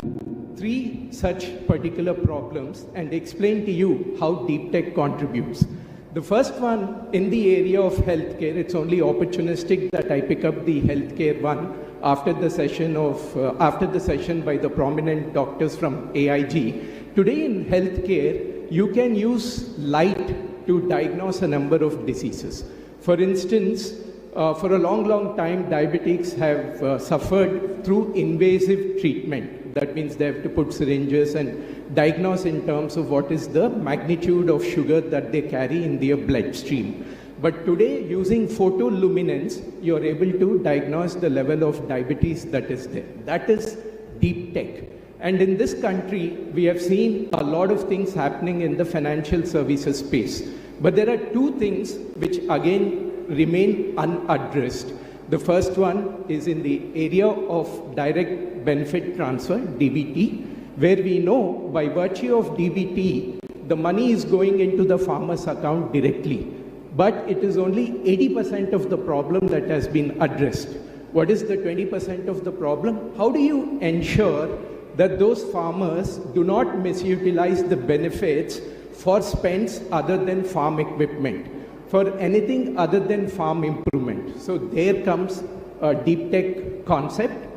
3 such particular problems and explain to you how deep tech contributes. The first one, in the area of healthcare, it's only opportunistic that I pick up the healthcare one after the session by the prominent doctors from AIG. Today in healthcare, you can use light to diagnose a number of diseases. For instance, for a long time, diabetics have suffered through invasive treatment. That means they have to put syringes and diagnose in terms of what is the magnitude of sugar that they carry in their bloodstream. But today, using photoluminescence, you are able to diagnose the level of diabetes that is there. That is deep tech. And in this country, we have seen a lot of things happening in the financial services space. But there are 2 things which again remain unaddressed. The first one is in the area of direct benefit transfer, DBT, where we know by virtue of DBT, the money is going into the farmer's account directly. But it is only 80% of the problem that has been addressed. What is the 20% of the problem? How do you ensure that those farmers do not misutilize the benefits for spends other than farm equipment, for anything other than farm improvement? So there comes a deep tech concept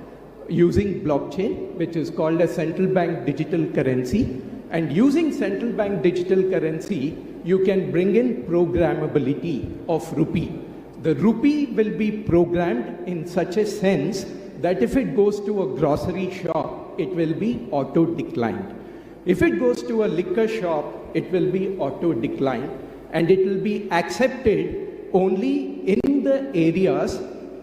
using blockchain, which is called a central bank digital currency. And using central bank digital currency, you can bring in programmability of rupee. The rupee will be programmed in such a sense that if it goes to a grocery shop, it will be auto-declined. If it goes to a liquor shop, it will be auto-declined, and it will be accepted only in the areas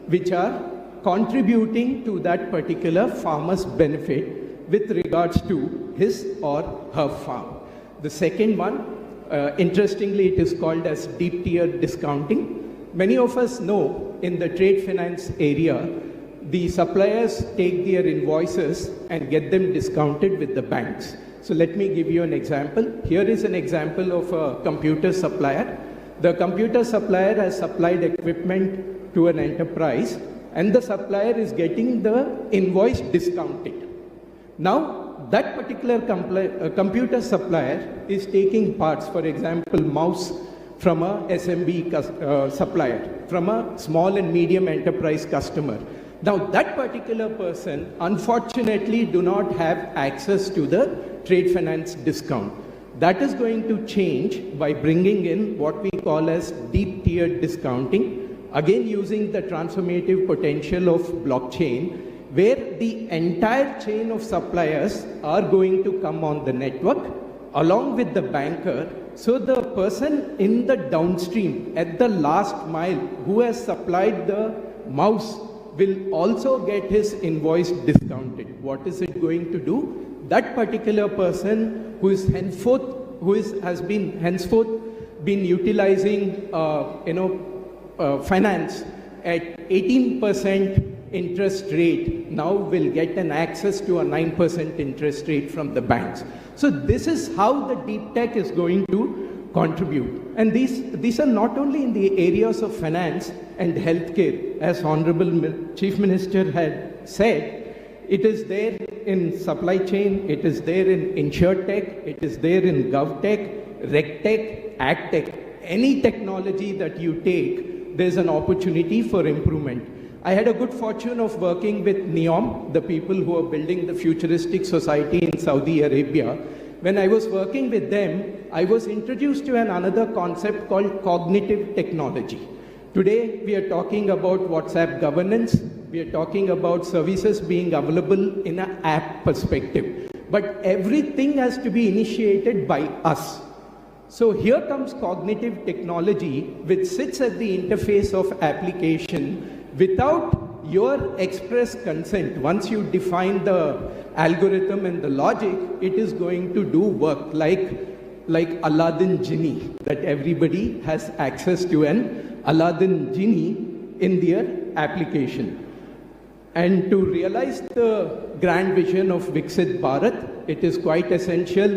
which are contributing to that particular farmer's benefit with regards to his or her farm. The second one, Interestingly, it is called as deep tier discounting. Many of us know in the trade finance area, the suppliers take their invoices and get them discounted with the banks. So let me give you an example. Here is an example of a computer supplier. The computer supplier has supplied equipment to an enterprise, and the supplier is getting the invoice discounted. Now, that particular computer supplier is taking parts, for example, mouse from a SMB supplier, from a small and medium enterprise customer. Now, that particular person, unfortunately, do not have access to the trade finance discount. That is going to change by bringing in what we call as deep tier discounting, again using the transformative potential of blockchain, where the entire chain of suppliers are going to come on the network along with the banker. So the person in the downstream at the last mile who has supplied the mouse will also get his invoice discounted. What is it going to do? That particular person who is has henceforth been utilizing finance at 18% interest rate now will get an access to a 9% interest rate from the banks. So this is how the deep tech is going to contribute. And these are not only in the areas of finance and healthcare, as Honorable Chief Minister had said. It is there in supply chain, it is there in InsurTech, it is there in GovTech, RegTech, AgTech. Any technology that you take, there's an opportunity for improvement. I had a good fortune of working with NEOM, the people who are building the futuristic society in Saudi Arabia. When I was working with them, I was introduced to another concept called cognitive technology. Today, we are talking about WhatsApp governance. We are talking about services being available in an app perspective. But everything has to be initiated by us. So here comes cognitive technology, which sits at the interface of application without your express consent. Once you define the algorithm and the logic, it is going to do work like Aladdin Genie, that everybody has access to an Aladdin Genie in their application. And to realize the grand vision of Viksit Bharat, it is quite essential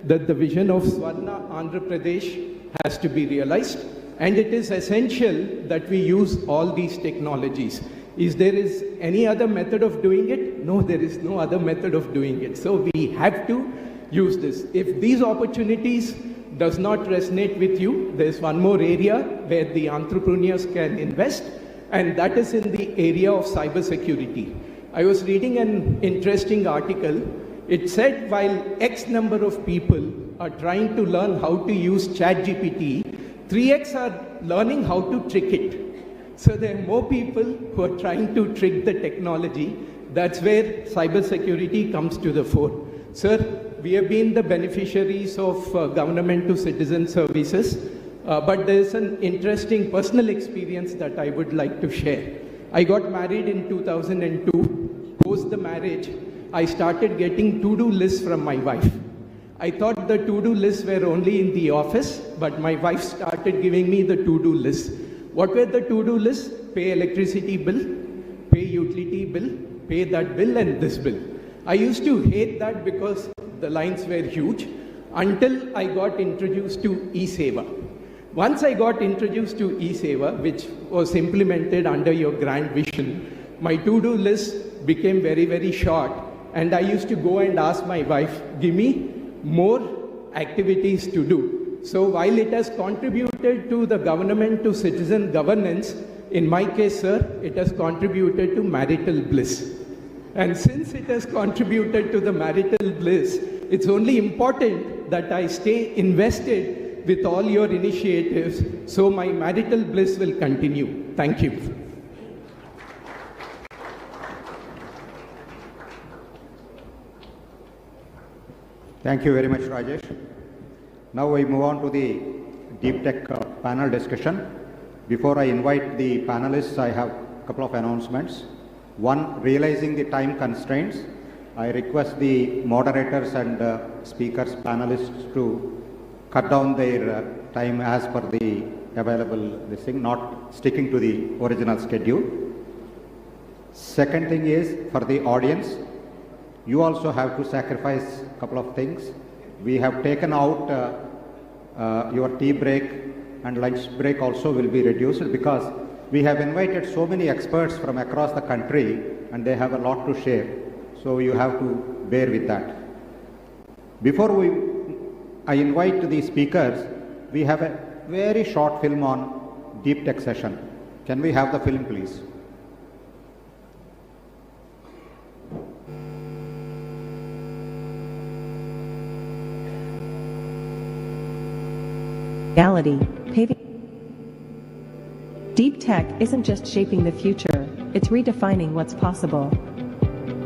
that the vision of Swarna Andhra Pradesh has to be realized. And it is essential that we use all these technologies. Is there any other method of doing it? No, there is no other method of doing it. So we have to use this. If these opportunities does not resonate with you, there's one more area where the entrepreneurs can invest, and that is in the area of cybersecurity. I was reading an interesting article. It said while X number of people are trying to learn how to use ChatGPT, 3X are learning how to trick it. So there are more people who are trying to trick the technology. That's where cybersecurity comes to the fore. Sir, we have been the beneficiaries of government to citizen services, but there's an interesting personal experience that I would like to share. I got married in 2002. Post the marriage, I started getting to-do lists from my wife. I thought the to-do lists were only in the office, but my wife started giving me the to-do lists. What were the to-do lists? Pay electricity bill, pay utility bill, pay that bill and this bill. I used to hate that because the lines were huge until I got introduced to e-Seva. Once I got introduced to e-Seva, which was implemented under your grand vision, my to-do list became very, very short, and I used to go and ask my wife, give me more activities to do. So while it has contributed to the government to citizen governance, in my case, sir, it has contributed to marital bliss. And since it has contributed to the marital bliss, it's only important that I stay invested with all your initiatives, so my marital bliss will continue. Thank you. Thank you very much, Rajesh. Now we move on to the Deep Tech panel discussion. Before I invite the panelists, I have a couple of announcements. One, realizing the time constraints, I request the moderators and speakers, panelists to cut down their time as per the available this thing, not sticking to the original schedule. Second thing is for the audience, you also have to sacrifice a couple of things. We have taken out your tea break and lunch break also will be reduced because we have invited so many experts from across the country and they have a lot to share. So you have to bear with that. Before I invite the speakers, we have a very short film on deep tech session. Can we have the film, please? Reality, paving. Deep tech isn't just shaping the future, it's redefining what's possible.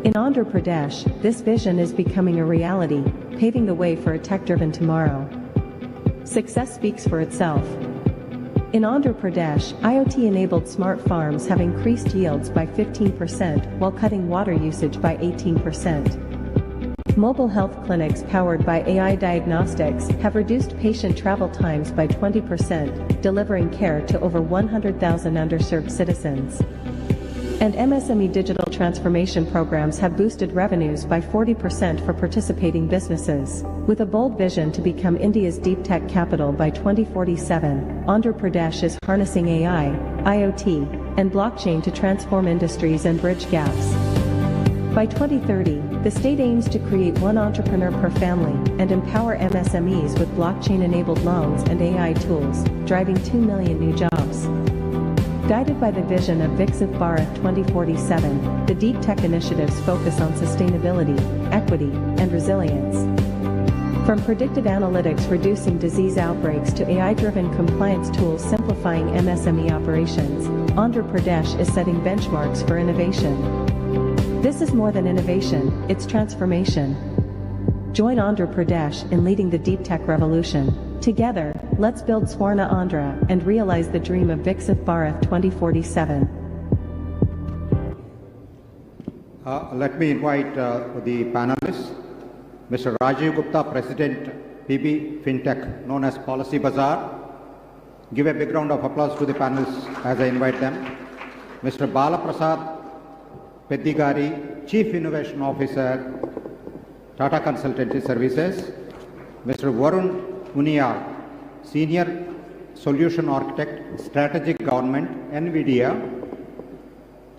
In Andhra Pradesh, this vision is becoming a reality, paving the way for a tech-driven tomorrow. Success speaks for itself. In Andhra Pradesh, IoT-enabled smart farms have increased yields by 15% while cutting water usage by 18%. Mobile health clinics powered by AI diagnostics have reduced patient travel times by 20%, delivering care to over 100,000 underserved citizens. And MSME digital transformation programs have boosted revenues by 40% for participating businesses. With a bold vision to become India's deep tech capital by 2047, Andhra Pradesh is harnessing AI, IoT, and blockchain to transform industries and bridge gaps. By 2030, the state aims to create one entrepreneur per family and empower MSMEs with blockchain-enabled loans and AI tools, driving 2 million new jobs. Guided by the vision of Viksit Bharat 2047, the deep tech initiatives focus on sustainability, equity, and resilience. From predictive analytics reducing disease outbreaks to AI-driven compliance tools simplifying MSME operations, Andhra Pradesh is setting benchmarks for innovation. This is more than innovation, it's transformation. Join Andhra Pradesh in leading the deep tech revolution. Together, let's build Swarna Andhra and realize the dream of Viksit Bharat 2047. Let me invite the panelists. Mr. Rajiv Gupta, President, PB FinTech, known as Policy Bazaar. Give a big round of applause to the panelists as I invite them. Mr. Bala Prasad Peddigari, Chief Innovation Officer, Tata Consultancy Services. Mr. Varun Muniyal, Senior Solution Architect, Strategic Government, NVIDIA.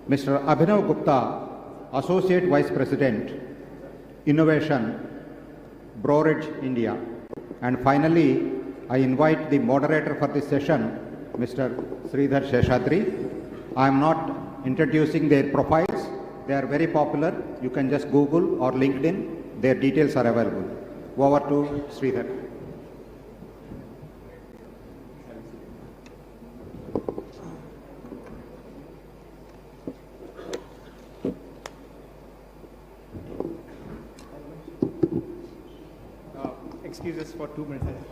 Mr. Abhinav Gupta, Associate Vice President, Innovation, Broridge, India. And finally, I invite the moderator for this session, Mr. Sridhar Sheshadri. I am not introducing their profiles. They are very popular. You can just Google or LinkedIn. Their details are available. Over to Sridhar. Excuse us for 2 minutes.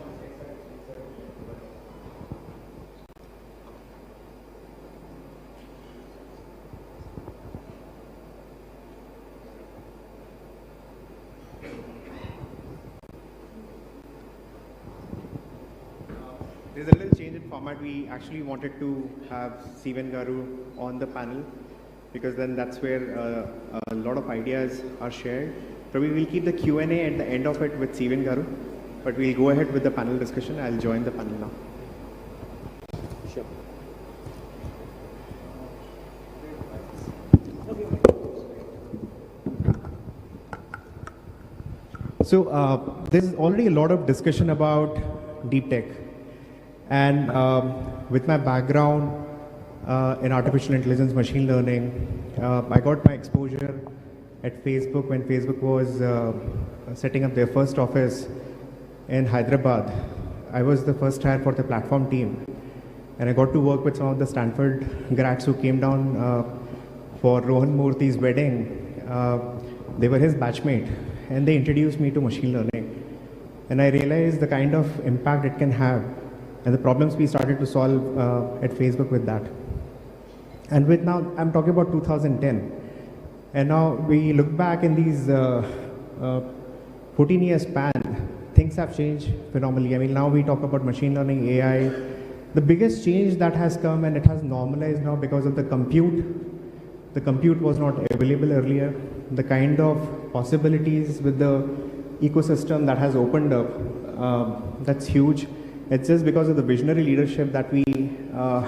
There's a little change in format. We actually wanted to have Sivan Garu on the panel because then that's where a lot of ideas are shared. Probably we'll keep the Q&A at the end of it with Sivan Garu, but we'll go ahead with the panel discussion. I'll join the panel now. Sure. So there's already a lot of discussion about deep tech. And with my background in artificial intelligence, machine learning, I got my exposure at Facebook when Facebook was setting up their first office in Hyderabad. I was the first hire for the platform team. And I got to work with some of the Stanford grads who came down for Rohan Murthy's wedding. They were his batchmate. And they introduced me to machine learning. And I realized the kind of impact it can have and the problems we started to solve at Facebook with that. And with now, I'm talking about 2010. And now we look back in these 14-year span, things things have changed phenomenally. I mean, now we talk about machine learning, AI. The biggest change that has come, and it has normalized now because of the compute. The compute was not available earlier. The kind of possibilities with the ecosystem that has opened up, that's huge. It's just because of the visionary leadership that we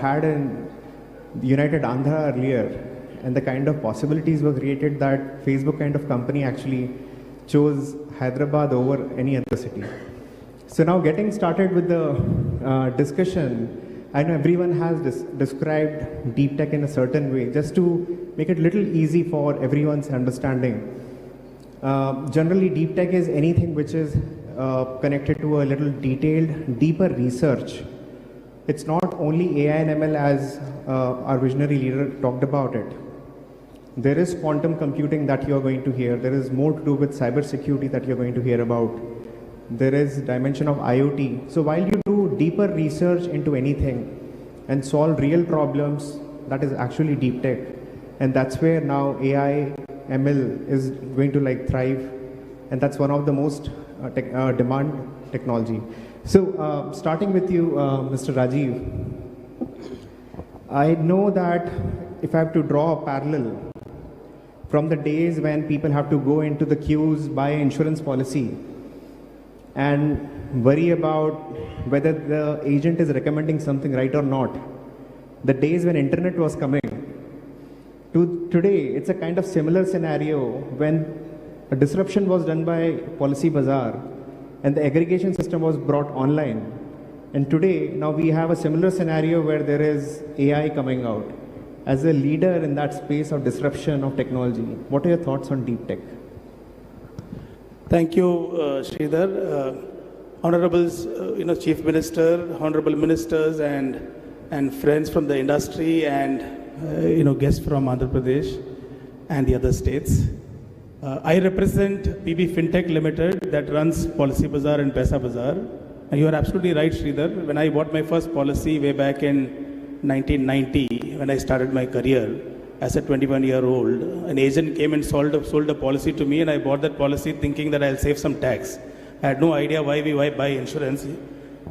had in United Andhra earlier, and the kind of possibilities were created that Facebook kind of company actually chose Hyderabad over any other city. So now getting started with the discussion, I know everyone has described deep tech in a certain way, just to make it a little easy for everyone's understanding. Generally, deep tech is anything which is connected to a little detailed, deeper research. It's not only AI and ML as our visionary leader talked about it. There is quantum computing that you're going to hear. There is more to do with cybersecurity that you're going to hear about. There is dimension of IoT. So while you do deeper research into anything and solve real problems, that is actually deep tech. And that's where now AI, ML is going to thrive. And that's one of the most demand technology. So starting with you, Mr. Rajiv, I know that if I have to draw a parallel from the days when people have to go into the queues, buy an insurance policy, and worry about whether the agent is recommending something right or not, the days when internet was coming, to today, it's a kind of similar scenario when a disruption was done by Policy Bazaar and the aggregation system was brought online. And today, now we have a similar scenario where there is AI coming out. As a leader in that space of disruption of technology, what are your thoughts on deep tech? Thank you, Sridhar. Honorables, Chief Minister, Honorable Ministers and friends from the industry and, guests from Andhra Pradesh and the other states. I represent PB Fintech Limited that runs Policy Bazaar and Paisa Bazaar. And you are absolutely right, Sridhar. When I bought my first policy way back in 1990, when I started my career as a 21-year-old, an agent came and sold a policy to me, and I bought that policy thinking that I'll save some tax. I had no idea why we buy insurance,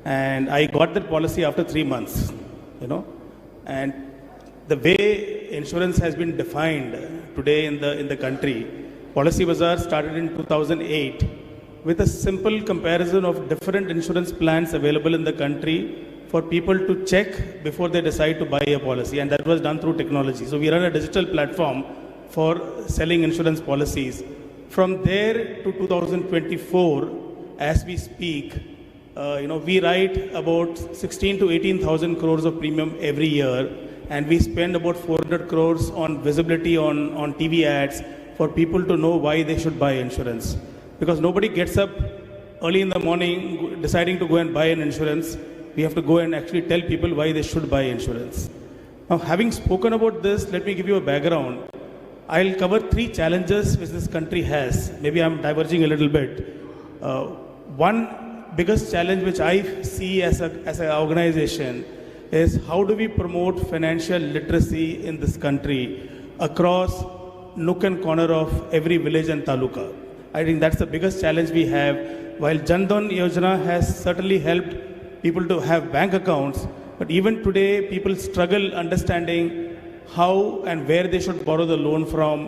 and I got that policy after 3 months, And the way insurance has been defined today in the country, Policy Bazaar started in 2008 with a simple comparison of different insurance plans available in the country for people to check before they decide to buy a policy, and that was done through technology. So we run a digital platform for selling insurance policies. From there to 2024, as we speak, we write about 16 to 18,000 crores of premium every year, and we spend about 400 crores on visibility on TV ads for people to know why they should buy insurance. Because nobody gets up early in the morning deciding to go and buy an insurance. We have to go and actually tell people why they should buy insurance. Now, having spoken about this, let me give you a background. I'll cover 3 challenges which this country has. Maybe I'm diverging a little bit. One biggest challenge which I see as an organization is how do we promote financial literacy in this country across nook and corner of every village and taluka. I think that's the biggest challenge we have. While Jan Dhan Yojana has certainly helped people to have bank accounts, but even today people struggle understanding how and where they should borrow the loan from,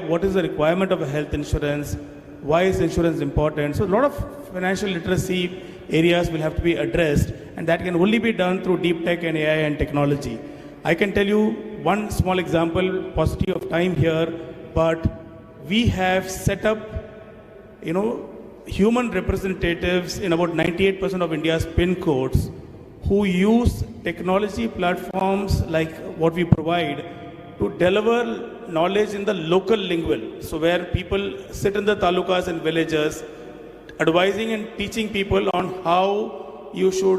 what is the requirement of a health insurance, why is insurance important. So a lot of financial literacy areas will have to be addressed, and that can only be done through deep tech and AI and technology. I can tell you one small example, paucity of time here, but we have set up, human representatives in about 98% of India's PIN codes who use technology platforms like what we provide to deliver knowledge in the local lingual. So where people sit in the talukas and villages, advising and teaching people on how you should